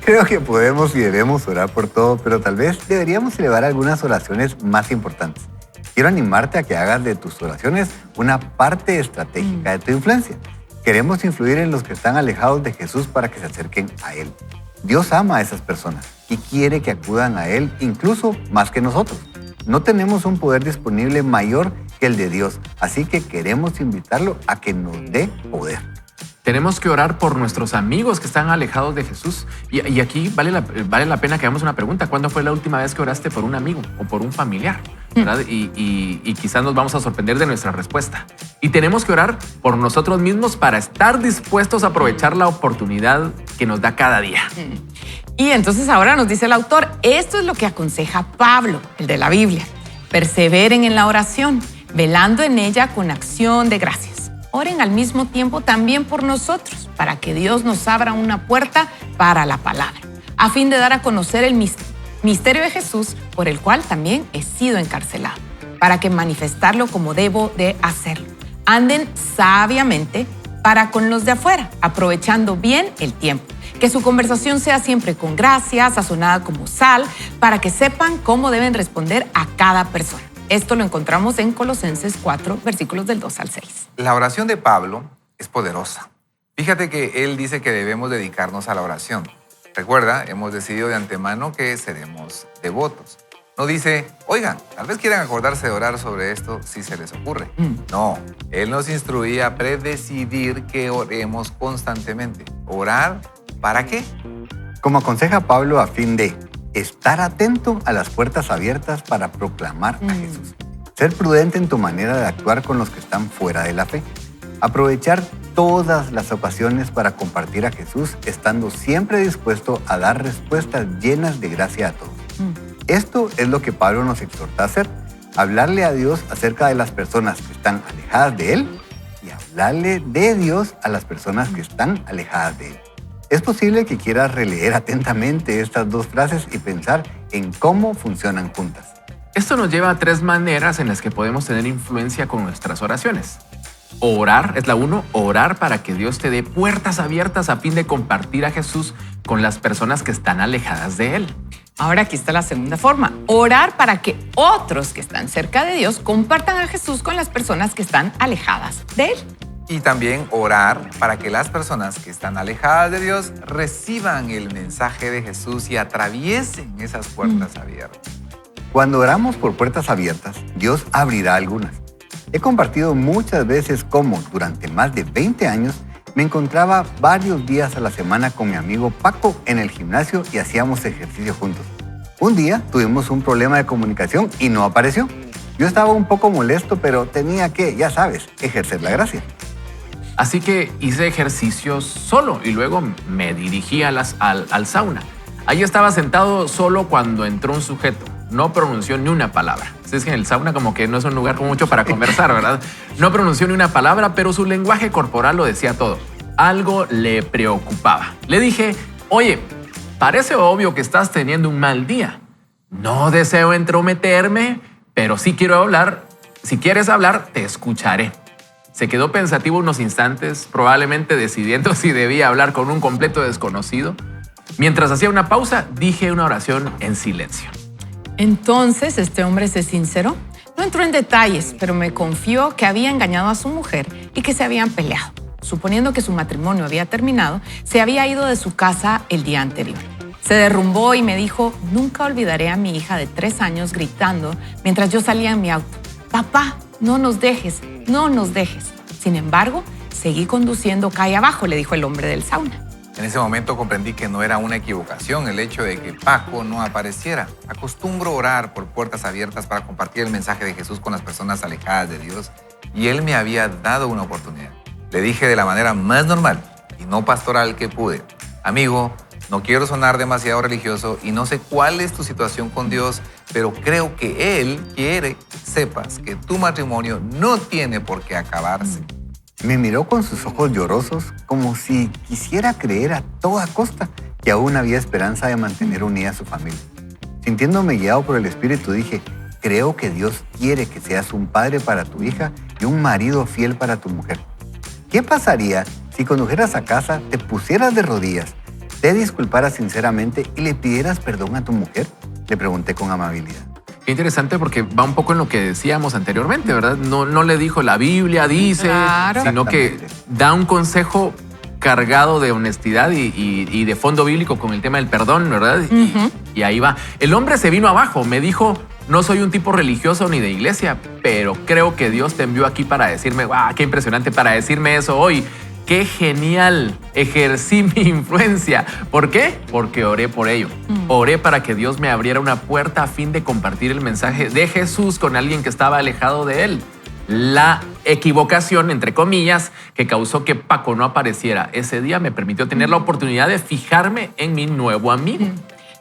Creo que podemos y debemos orar por todo, pero tal vez deberíamos elevar algunas oraciones más importantes. Quiero animarte a que hagas de tus oraciones una parte estratégica de tu influencia. Queremos influir en los que están alejados de Jesús para que se acerquen a Él. Dios ama a esas personas y quiere que acudan a Él incluso más que nosotros. No tenemos un poder disponible mayor que el de Dios, así que queremos invitarlo a que nos dé poder. Tenemos que orar por nuestros amigos que están alejados de Jesús. Y aquí vale la pena que hagamos una pregunta. ¿Cuándo fue la última vez que oraste por un amigo o por un familiar? ¿Verdad? Y quizás nos vamos a sorprender de nuestra respuesta. Y tenemos que orar por nosotros mismos para estar dispuestos a aprovechar la oportunidad que nos da cada día. Y entonces ahora nos dice el autor, esto es lo que aconseja Pablo, el de la Biblia. Perseveren en la oración, velando en ella con acción de gracias. Oren al mismo tiempo también por nosotros, para que Dios nos abra una puerta para la palabra, a fin de dar a conocer el misterio de Jesús, por el cual también he sido encarcelado, para que manifestarlo como debo de hacerlo. Anden sabiamente para con los de afuera, aprovechando bien el tiempo. Que su conversación sea siempre con gracia, sazonada como sal, para que sepan cómo deben responder a cada persona. Esto lo encontramos en Colosenses 4, versículos del 2 al 6. La oración de Pablo es poderosa. Fíjate que él dice que debemos dedicarnos a la oración. Recuerda, hemos decidido de antemano que seremos devotos. No dice, oigan, tal vez quieran acordarse de orar sobre esto si se les ocurre. No, él nos instruía a predecidir que oremos constantemente. ¿Orar para qué? Como aconseja Pablo, a fin de estar atento a las puertas abiertas para proclamar a Jesús. Ser prudente en tu manera de actuar con los que están fuera de la fe. Aprovechar todas las ocasiones para compartir a Jesús, estando siempre dispuesto a dar respuestas llenas de gracia a todos. Esto es lo que Pablo nos exhorta a hacer. Hablarle a Dios acerca de las personas que están alejadas de Él y hablarle de Dios a las personas que están alejadas de Él. Es posible que quieras releer atentamente estas dos frases y pensar en cómo funcionan juntas. Esto nos lleva a 3 maneras en las que podemos tener influencia con nuestras oraciones. Orar es la 1, orar para que Dios te dé puertas abiertas a fin de compartir a Jesús con las personas que están alejadas de Él. Ahora aquí está la segunda forma, orar para que otros que están cerca de Dios compartan a Jesús con las personas que están alejadas de Él. Y también orar para que las personas que están alejadas de Dios reciban el mensaje de Jesús y atraviesen esas puertas abiertas. Cuando oramos por puertas abiertas, Dios abrirá algunas. He compartido muchas veces cómo durante más de 20 años me encontraba varios días a la semana con mi amigo Paco en el gimnasio y hacíamos ejercicio juntos. Un día tuvimos un problema de comunicación y no apareció. Yo estaba un poco molesto, pero tenía que, ya sabes, ejercer la gracia. Así que hice ejercicios solo y luego me dirigí al sauna. Ahí estaba sentado solo cuando entró un sujeto. No pronunció ni una palabra. Es que en el sauna como que no es un lugar con mucho para conversar, ¿verdad? No pronunció ni una palabra, pero su lenguaje corporal lo decía todo. Algo le preocupaba. Le dije, oye, parece obvio que estás teniendo un mal día. No deseo entrometerme, pero sí quiero hablar. Si quieres hablar, te escucharé. Se quedó pensativo unos instantes, probablemente decidiendo si debía hablar con un completo desconocido. Mientras hacía una pausa, dije una oración en silencio. Entonces este hombre se sinceró. No entró en detalles, pero me confió que había engañado a su mujer y que se habían peleado. Suponiendo que su matrimonio había terminado, se había ido de su casa el día anterior. Se derrumbó y me dijo, nunca olvidaré a mi hija de 3 años gritando mientras yo salía en mi auto. Papá, no nos dejes, no nos dejes. Sin embargo, seguí conduciendo calle abajo, le dijo el hombre del sauna. En ese momento comprendí que no era una equivocación el hecho de que Paco no apareciera. Acostumbro orar por puertas abiertas para compartir el mensaje de Jesús con las personas alejadas de Dios y Él me había dado una oportunidad. Le dije de la manera más normal y no pastoral que pude, amigo, no quiero sonar demasiado religioso y no sé cuál es tu situación con Dios, pero creo que Él quiere que sepas que tu matrimonio no tiene por qué acabarse. Me miró con sus ojos llorosos, como si quisiera creer a toda costa que aún había esperanza de mantener unida a su familia. Sintiéndome guiado por el Espíritu, dije, creo que Dios quiere que seas un padre para tu hija y un marido fiel para tu mujer. ¿Qué pasaría si condujeras a casa, te pusieras de rodillas, te disculparas sinceramente y le pidieras perdón a tu mujer? Le pregunté con amabilidad. Qué interesante porque va un poco en lo que decíamos anteriormente, ¿verdad? No le dijo la Biblia, dice, Claro. sino que da un consejo cargado de honestidad y de fondo bíblico con el tema del perdón, ¿verdad? Y ahí va. El hombre se vino abajo, me dijo, no soy un tipo religioso ni de iglesia, pero creo que Dios te envió aquí para decirme, ¡guau! ¡Qué impresionante! Para decirme eso hoy. ¡Qué genial! Ejercí mi influencia. ¿Por qué? Porque oré por ello. Oré para que Dios me abriera una puerta a fin de compartir el mensaje de Jesús con alguien que estaba alejado de Él. La equivocación, entre comillas, que causó que Paco no apareciera ese día me permitió tener la oportunidad de fijarme en mi nuevo amigo.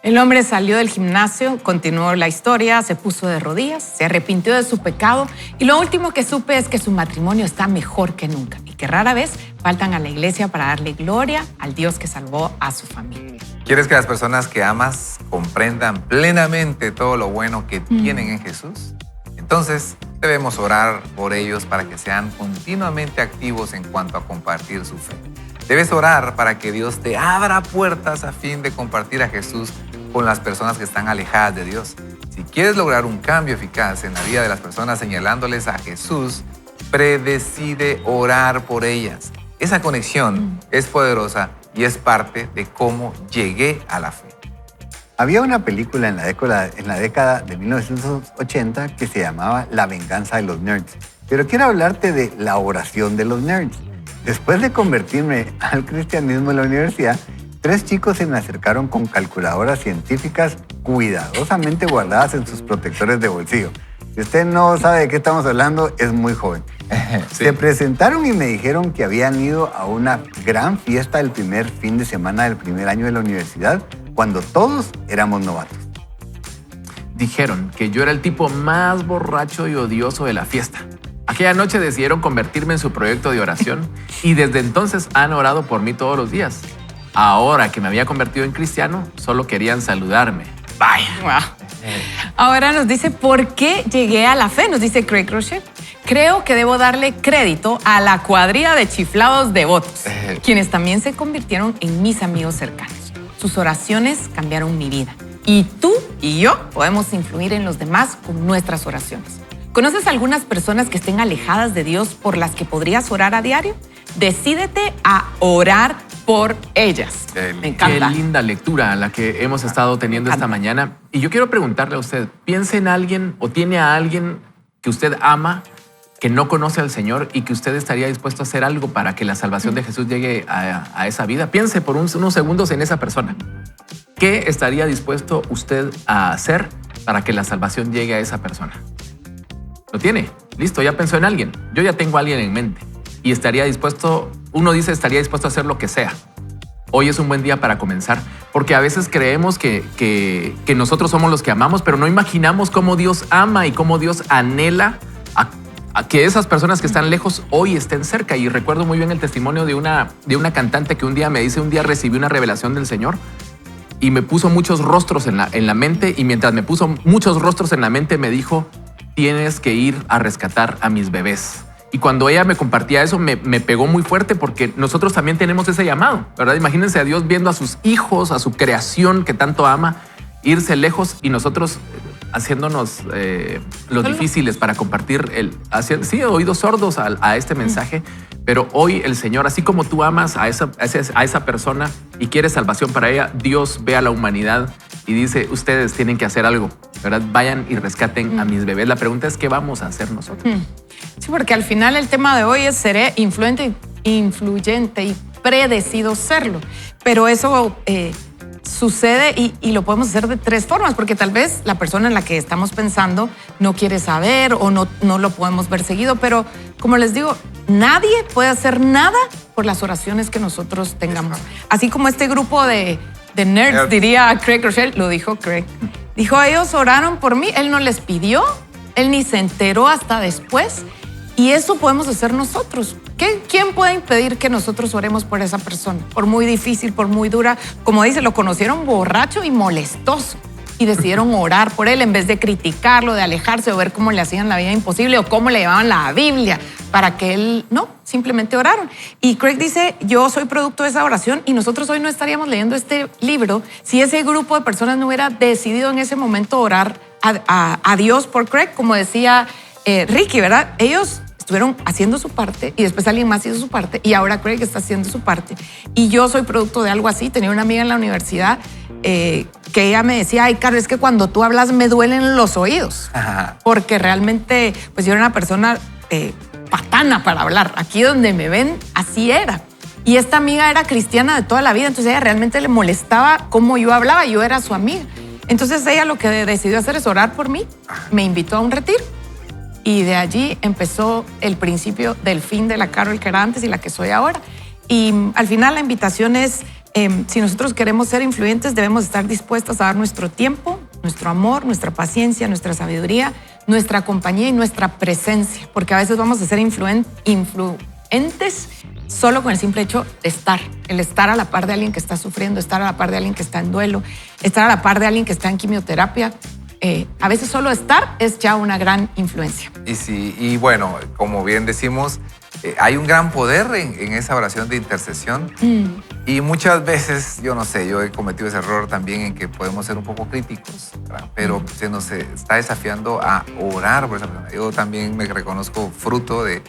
El hombre salió del gimnasio, continuó la historia, se puso de rodillas, se arrepintió de su pecado y lo último que supe es que su matrimonio está mejor que nunca y que rara vez faltan a la iglesia para darle gloria al Dios que salvó a su familia. ¿Quieres que las personas que amas comprendan plenamente todo lo bueno que tienen en Jesús? Entonces, debemos orar por ellos para que sean continuamente activos en cuanto a compartir su fe. Debes orar para que Dios te abra puertas a fin de compartir a Jesús con las personas que están alejadas de Dios. Si quieres lograr un cambio eficaz en la vida de las personas señalándoles a Jesús, predecide orar por ellas. Esa conexión es poderosa y es parte de cómo llegué a la fe. Había una película en la década de 1980 que se llamaba La venganza de los nerds. Pero quiero hablarte de la oración de los nerds. Después de convertirme al cristianismo en la universidad, 3 chicos se me acercaron con calculadoras científicas cuidadosamente guardadas en sus protectores de bolsillo. Si usted no sabe de qué estamos hablando, es muy joven. Sí. Se presentaron y me dijeron que habían ido a una gran fiesta el primer fin de semana del primer año de la universidad, cuando todos éramos novatos. Dijeron que yo era el tipo más borracho y odioso de la fiesta. Aquella noche decidieron convertirme en su proyecto de oración y desde entonces han orado por mí todos los días. Ahora que me había convertido en cristiano, solo querían saludarme. Vaya. Wow. Ahora nos dice por qué llegué a la fe, nos dice Craig Rocher. Creo que debo darle crédito a la cuadrilla de chiflados devotos, quienes también se convirtieron en mis amigos cercanos. Sus oraciones cambiaron mi vida. Y tú y yo podemos influir en los demás con nuestras oraciones. ¿Conoces algunas personas que estén alejadas de Dios por las que podrías orar a diario? Decídete a orar por ellas. Me encanta. Qué linda lectura la que hemos estado teniendo esta mañana. Y yo quiero preguntarle a usted, ¿piensa en alguien o tiene a alguien que usted ama, que no conoce al Señor y que usted estaría dispuesto a hacer algo para que la salvación de Jesús llegue a esa vida? Piense por unos segundos en esa persona. ¿Qué estaría dispuesto usted a hacer para que la salvación llegue a esa persona? ¿Lo tiene? Listo, ya pensó en alguien. Yo ya tengo a alguien en mente. Y estaría dispuesto, uno dice, estaría dispuesto a hacer lo que sea. Hoy es un buen día para comenzar, porque a veces creemos que nosotros somos los que amamos, pero no imaginamos cómo Dios ama y cómo Dios anhela a que esas personas que están lejos hoy estén cerca. Y recuerdo muy bien el testimonio de una cantante que un día me dice, un día recibí una revelación del Señor y me puso muchos rostros en la mente, y mientras me puso muchos rostros en la mente me dijo, tienes que ir a rescatar a mis bebés. Y cuando ella me compartía eso, me pegó muy fuerte, porque nosotros también tenemos ese llamado, ¿verdad? Imagínense a Dios viendo a sus hijos, a su creación que tanto ama, irse lejos, y nosotros haciéndonos los difíciles para compartir oídos sordos a este mensaje. Pero hoy el Señor, así como tú amas a esa persona y quieres salvación para ella, Dios ve a la humanidad y dice, ustedes tienen que hacer algo, ¿verdad? Vayan y rescaten a mis bebés. La pregunta es, ¿qué vamos a hacer nosotros? Sí, porque al final el tema de hoy es seré influyente y predecido serlo. Pero eso sucede y lo podemos hacer de tres formas, porque tal vez la persona en la que estamos pensando no quiere saber o no lo podemos ver seguido, pero como les digo, nadie puede hacer nada por las oraciones que nosotros tengamos. Así como este grupo de nerds, diría Craig Rochelle, lo dijo Craig. Dijo, ellos oraron por mí, él no les pidió, él ni se enteró hasta después. Y eso podemos hacer nosotros. ¿Quién puede impedir que nosotros oremos por esa persona? Por muy difícil, por muy dura. Como dice, lo conocieron borracho y molestoso y decidieron orar por él en vez de criticarlo, de alejarse o ver cómo le hacían la vida imposible o cómo le llevaban la Biblia para que él... No, simplemente oraron. Y Craig dice, yo soy producto de esa oración, y nosotros hoy no estaríamos leyendo este libro si ese grupo de personas no hubiera decidido en ese momento orar a Dios por Craig, como decía Ricky, ¿verdad? Ellos estuvieron haciendo su parte y después alguien más hizo su parte y ahora Craig está haciendo su parte. Y yo soy producto de algo así. Tenía una amiga en la universidad que ella me decía, ay, Carlos, es que cuando tú hablas me duelen los oídos. Ajá. Porque realmente, pues yo era una persona patana para hablar. Aquí donde me ven, así era. Y esta amiga era cristiana de toda la vida, entonces ella realmente le molestaba cómo yo hablaba, yo era su amiga. Entonces ella lo que decidió hacer es orar por mí, me invitó a un retiro. Y de allí empezó el principio del fin de la Carol que era antes y la que soy ahora. Y al final la invitación es, si nosotros queremos ser influyentes, debemos estar dispuestos a dar nuestro tiempo, nuestro amor, nuestra paciencia, nuestra sabiduría, nuestra compañía y nuestra presencia. Porque a veces vamos a ser influentes solo con el simple hecho de estar. El estar a la par de alguien que está sufriendo, estar a la par de alguien que está en duelo, estar a la par de alguien que está en quimioterapia. A veces solo estar es ya una gran influencia. Y bueno, como bien decimos, hay un gran poder en esa oración de intercesión. Y muchas veces, yo no sé, yo he cometido ese error también en que podemos ser un poco críticos, ¿verdad? Pero se nos está desafiando a orar por esa persona. Yo también me reconozco fruto de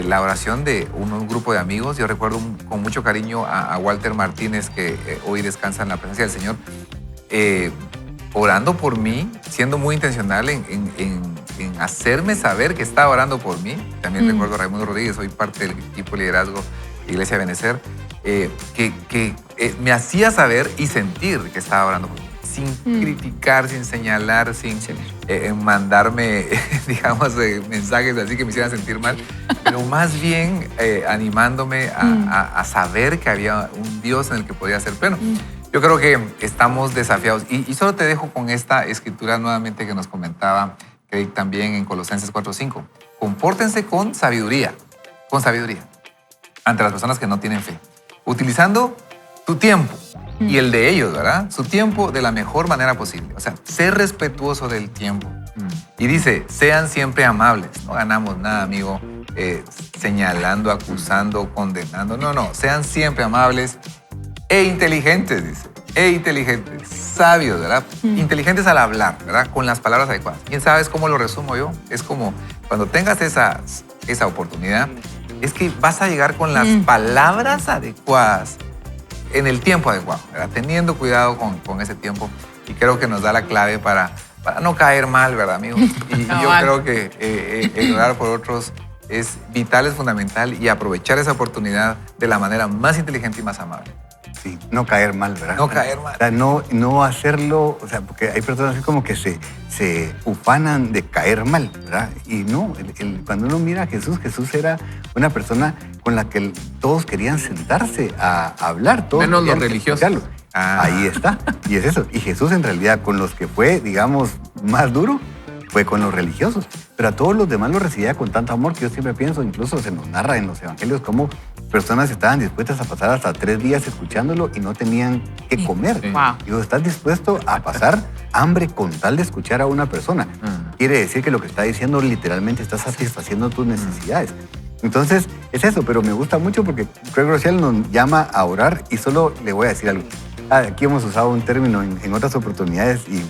la oración de un grupo de amigos. Yo recuerdo con mucho cariño a Walter Martínez, que hoy descansa en la presencia del Señor, orando por mí, siendo muy intencional en hacerme saber que estaba orando por mí. También recuerdo a Raimundo Rodríguez, soy parte del equipo de liderazgo de Iglesia Benecer, que me hacía saber y sentir que estaba orando por mí. sin criticar, sin señalar, sin mandarme, digamos, mensajes así que me hicieran sentir mal, pero más bien animándome a saber que había un Dios en el que podía ser pleno. Yo creo que estamos desafiados. Y solo te dejo con esta escritura nuevamente que nos comentaba Craig también en Colosenses 4:5. Compórtense con sabiduría ante las personas que no tienen fe, utilizando tu tiempo y el de ellos, ¿verdad? Su tiempo de la mejor manera posible. O sea, ser respetuoso del tiempo. Y dice, sean siempre amables. No ganamos nada, amigo, señalando, acusando, condenando. No, sean siempre amables e inteligentes, dice. Inteligentes, sabios, ¿verdad? Inteligentes al hablar, ¿verdad? Con las palabras adecuadas. ¿Quién sabes cómo lo resumo yo? Es como cuando tengas esa oportunidad, es que vas a llegar con las palabras adecuadas en el tiempo adecuado, ¿verdad? Teniendo cuidado con ese tiempo. Y creo que nos da la clave para no caer mal, ¿verdad, amigos? Y yo creo que el orar por otros es vital, es fundamental, y aprovechar esa oportunidad de la manera más inteligente y más amable. Sí, no caer mal, ¿verdad? No caer mal. O sea, no hacerlo, o sea, porque hay personas que como que se ufanan de caer mal, ¿verdad? Y no, cuando uno mira a Jesús era una persona con la que todos querían sentarse a hablar. Todos menos los religiosos. Ahí está, y es eso. Y Jesús en realidad con los que fue, digamos, más duro, fue con los religiosos. Pero a todos los demás los recibía con tanto amor que yo siempre pienso, incluso se nos narra en los evangelios cómo personas estaban dispuestas a pasar hasta 3 días escuchándolo y no tenían que comer. Wow. Digo, estás dispuesto a pasar hambre con tal de escuchar a una persona. Quiere decir que lo que está diciendo literalmente está satisfaciendo tus necesidades. Entonces, es eso, pero me gusta mucho porque Craig Groeschel nos llama a orar y solo le voy a decir algo. Aquí hemos usado un término en otras oportunidades y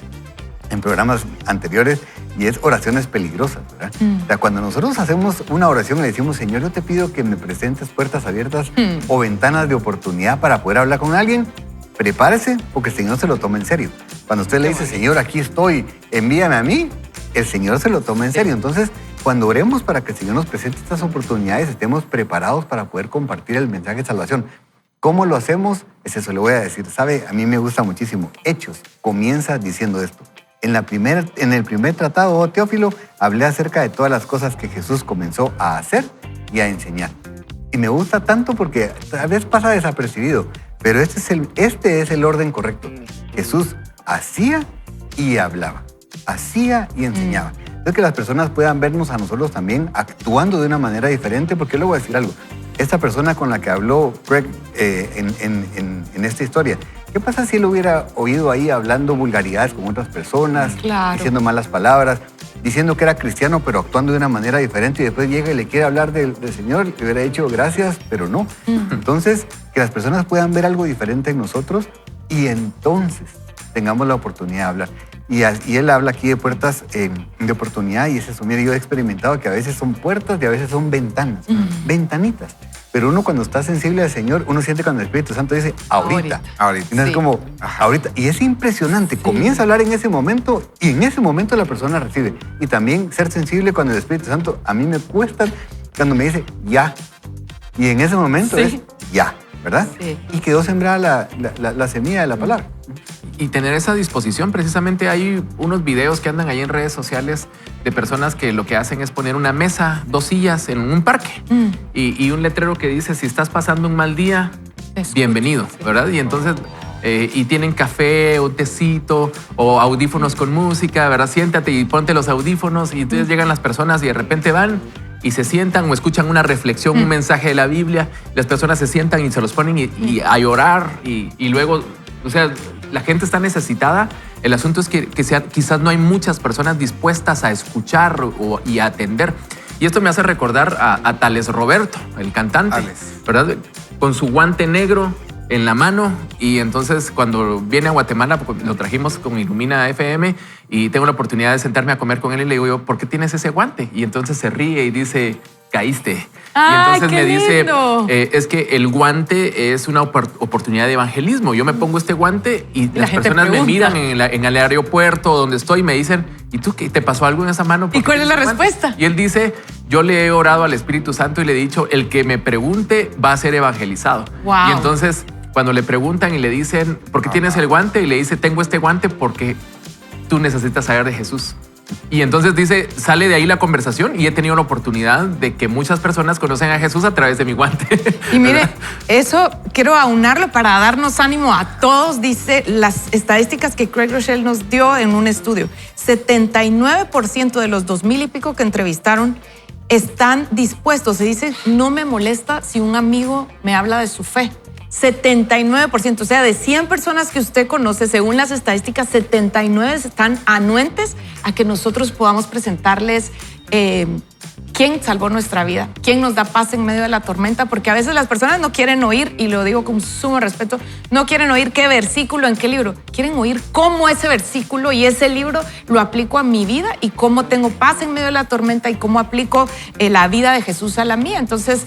en programas anteriores, y es oraciones peligrosas, ¿verdad? O sea, cuando nosotros hacemos una oración y le decimos, Señor, yo te pido que me presentes puertas abiertas o ventanas de oportunidad para poder hablar con alguien, prepárese porque el Señor se lo toma en serio. Cuando usted le dice, Señor, aquí estoy, envíame a mí, el Señor se lo toma en serio. Entonces, cuando oremos para que el Señor nos presente estas oportunidades, estemos preparados para poder compartir el mensaje de salvación. ¿Cómo lo hacemos? Es eso, le voy a decir. ¿Sabe? A mí me gusta muchísimo. Hechos comienza diciendo esto. En el primer tratado, Teófilo, hablé acerca de todas las cosas que Jesús comenzó a hacer y a enseñar. Y me gusta tanto porque a veces pasa desapercibido, pero este es el orden correcto. Jesús hacía y hablaba, hacía y enseñaba. Entonces que las personas puedan vernos a nosotros también actuando de una manera diferente, porque le voy a decir algo. Esta persona con la que habló Craig en esta historia, ¿qué pasa si él hubiera oído ahí hablando vulgaridades con otras personas, diciendo malas palabras, diciendo que era cristiano pero actuando de una manera diferente y después llega y le quiere hablar del Señor, le hubiera dicho gracias, pero no? Entonces, que las personas puedan ver algo diferente en nosotros y entonces tengamos la oportunidad de hablar. Y él habla aquí de puertas de oportunidad y es eso. Mire, yo he experimentado que a veces son puertas y a veces son ventanas, ventanitas. Pero uno cuando está sensible al Señor, uno siente cuando el Espíritu Santo dice, ahorita. Y no es como, ahorita. Y es impresionante. Comienza a hablar en ese momento y en ese momento la persona recibe. Y también ser sensible cuando el Espíritu Santo, a mí me cuesta cuando me dice, ya. Y en ese momento es ya, ¿verdad? Sí. Y quedó sembrada la semilla de la palabra. Y tener esa disposición, precisamente hay unos videos que andan ahí en redes sociales de personas que lo que hacen es poner una mesa, 2 sillas en un parque y un letrero que dice, si estás pasando un mal día, bienvenido, ¿verdad? Y entonces, y tienen café o tecito o audífonos con música, ¿verdad? Siéntate y ponte los audífonos y entonces llegan las personas y de repente van y se sientan o escuchan una reflexión, un mensaje de la Biblia, las personas se sientan y se los ponen y a llorar y luego, o sea, la gente está necesitada. El asunto es que quizás no hay muchas personas dispuestas a escuchar y a atender. Y esto me hace recordar a Tales Roberto, el cantante, ¿verdad? Con su guante negro en la mano. Y entonces cuando viene a Guatemala, porque lo trajimos con Ilumina FM y tengo la oportunidad de sentarme a comer con él y le digo yo, ¿por qué tienes ese guante? Y entonces se ríe y dice, caíste. Y entonces me dice, es que el guante es una oportunidad de evangelismo. Yo me pongo este guante y las personas me miran en el aeropuerto donde estoy y me dicen, ¿y tú qué? ¿Te pasó algo en esa mano? ¿Y cuál es la respuesta? Y él dice, yo le he orado al Espíritu Santo y le he dicho, el que me pregunte va a ser evangelizado. Wow. Y entonces cuando le preguntan y le dicen, ¿por qué tienes el guante? Y le dice, tengo este guante porque tú necesitas saber de Jesús. Y entonces dice, sale de ahí la conversación y he tenido la oportunidad de que muchas personas conocen a Jesús a través de mi guante. Y mire, eso quiero aunarlo para darnos ánimo a todos. Dice las estadísticas que Craig Rochelle nos dio en un estudio. 79% de los 2,000 y pico que entrevistaron están dispuestos. Se dice, no me molesta si un amigo me habla de su fe. 79%, o sea, de 100 personas que usted conoce, según las estadísticas, 79 están anuentes a que nosotros podamos presentarles quién salvó nuestra vida, quién nos da paz en medio de la tormenta, porque a veces las personas no quieren oír, y lo digo con sumo respeto, no quieren oír qué versículo, en qué libro, quieren oír cómo ese versículo y ese libro lo aplico a mi vida y cómo tengo paz en medio de la tormenta y cómo aplico la vida de Jesús a la mía. Entonces,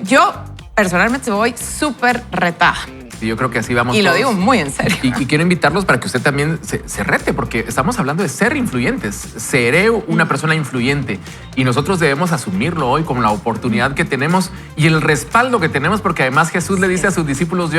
yo personalmente voy súper retada. Y yo creo que así vamos y todos. Lo digo muy en serio. Y quiero invitarlos para que usted también se rete, porque estamos hablando de ser influyentes. Seré una persona influyente y nosotros debemos asumirlo hoy como la oportunidad que tenemos y el respaldo que tenemos, porque además Jesús le dice a sus discípulos,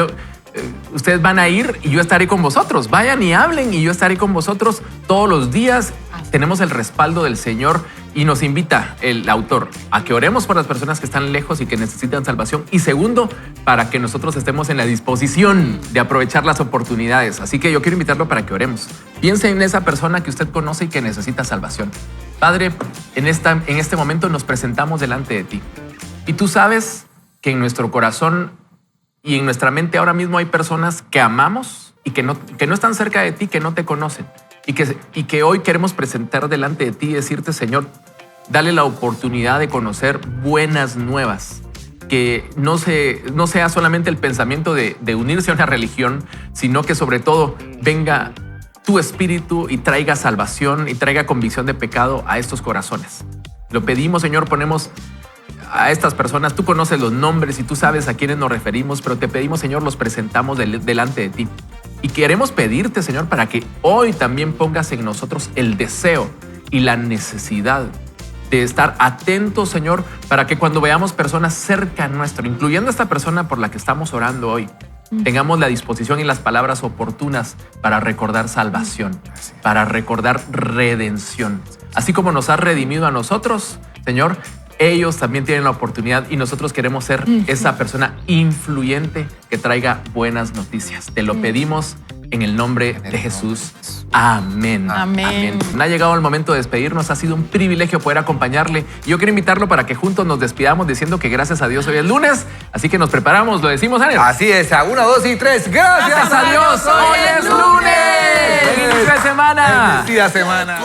ustedes van a ir y yo estaré con vosotros. Vayan y hablen y yo estaré con vosotros todos los días. Tenemos el respaldo del Señor y nos invita el autor a que oremos por las personas que están lejos y que necesitan salvación. Y segundo, para que nosotros estemos en la disposición de aprovechar las oportunidades. Así que yo quiero invitarlo para que oremos. Piense en esa persona que usted conoce y que necesita salvación. Padre, en este momento nos presentamos delante de ti. Y tú sabes que en nuestro corazón y en nuestra mente ahora mismo hay personas que amamos y que no están cerca de ti, que no te conocen. Y que hoy queremos presentar delante de ti y decirte, Señor, dale la oportunidad de conocer buenas nuevas. Que no sea solamente el pensamiento de unirse a una religión, sino que sobre todo venga tu espíritu y traiga salvación y traiga convicción de pecado a estos corazones. Lo pedimos, Señor, ponemos a estas personas, tú conoces los nombres y tú sabes a quiénes nos referimos, pero te pedimos, Señor, los presentamos delante de ti. Y queremos pedirte, Señor, para que hoy también pongas en nosotros el deseo y la necesidad de estar atentos, Señor, para que cuando veamos personas cerca nuestro, incluyendo a esta persona por la que estamos orando hoy, tengamos la disposición y las palabras oportunas para recordar salvación, para recordar redención. Así como nos has redimido a nosotros, Señor, ellos también tienen la oportunidad y nosotros queremos ser esa persona influyente que traiga buenas noticias. Te lo pedimos en el nombre de Jesús. Amén. Amén. Ha llegado el momento de despedirnos. Ha sido un privilegio poder acompañarle. Yo quiero invitarlo para que juntos nos despidamos diciendo que gracias a Dios hoy es lunes. Así que nos preparamos. Lo decimos, Daniel. Así es, a 1, 2 y 3. Gracias Gracias a Dios. Hoy es lunes. ¡Feliz fin de semana! Bendecida semana.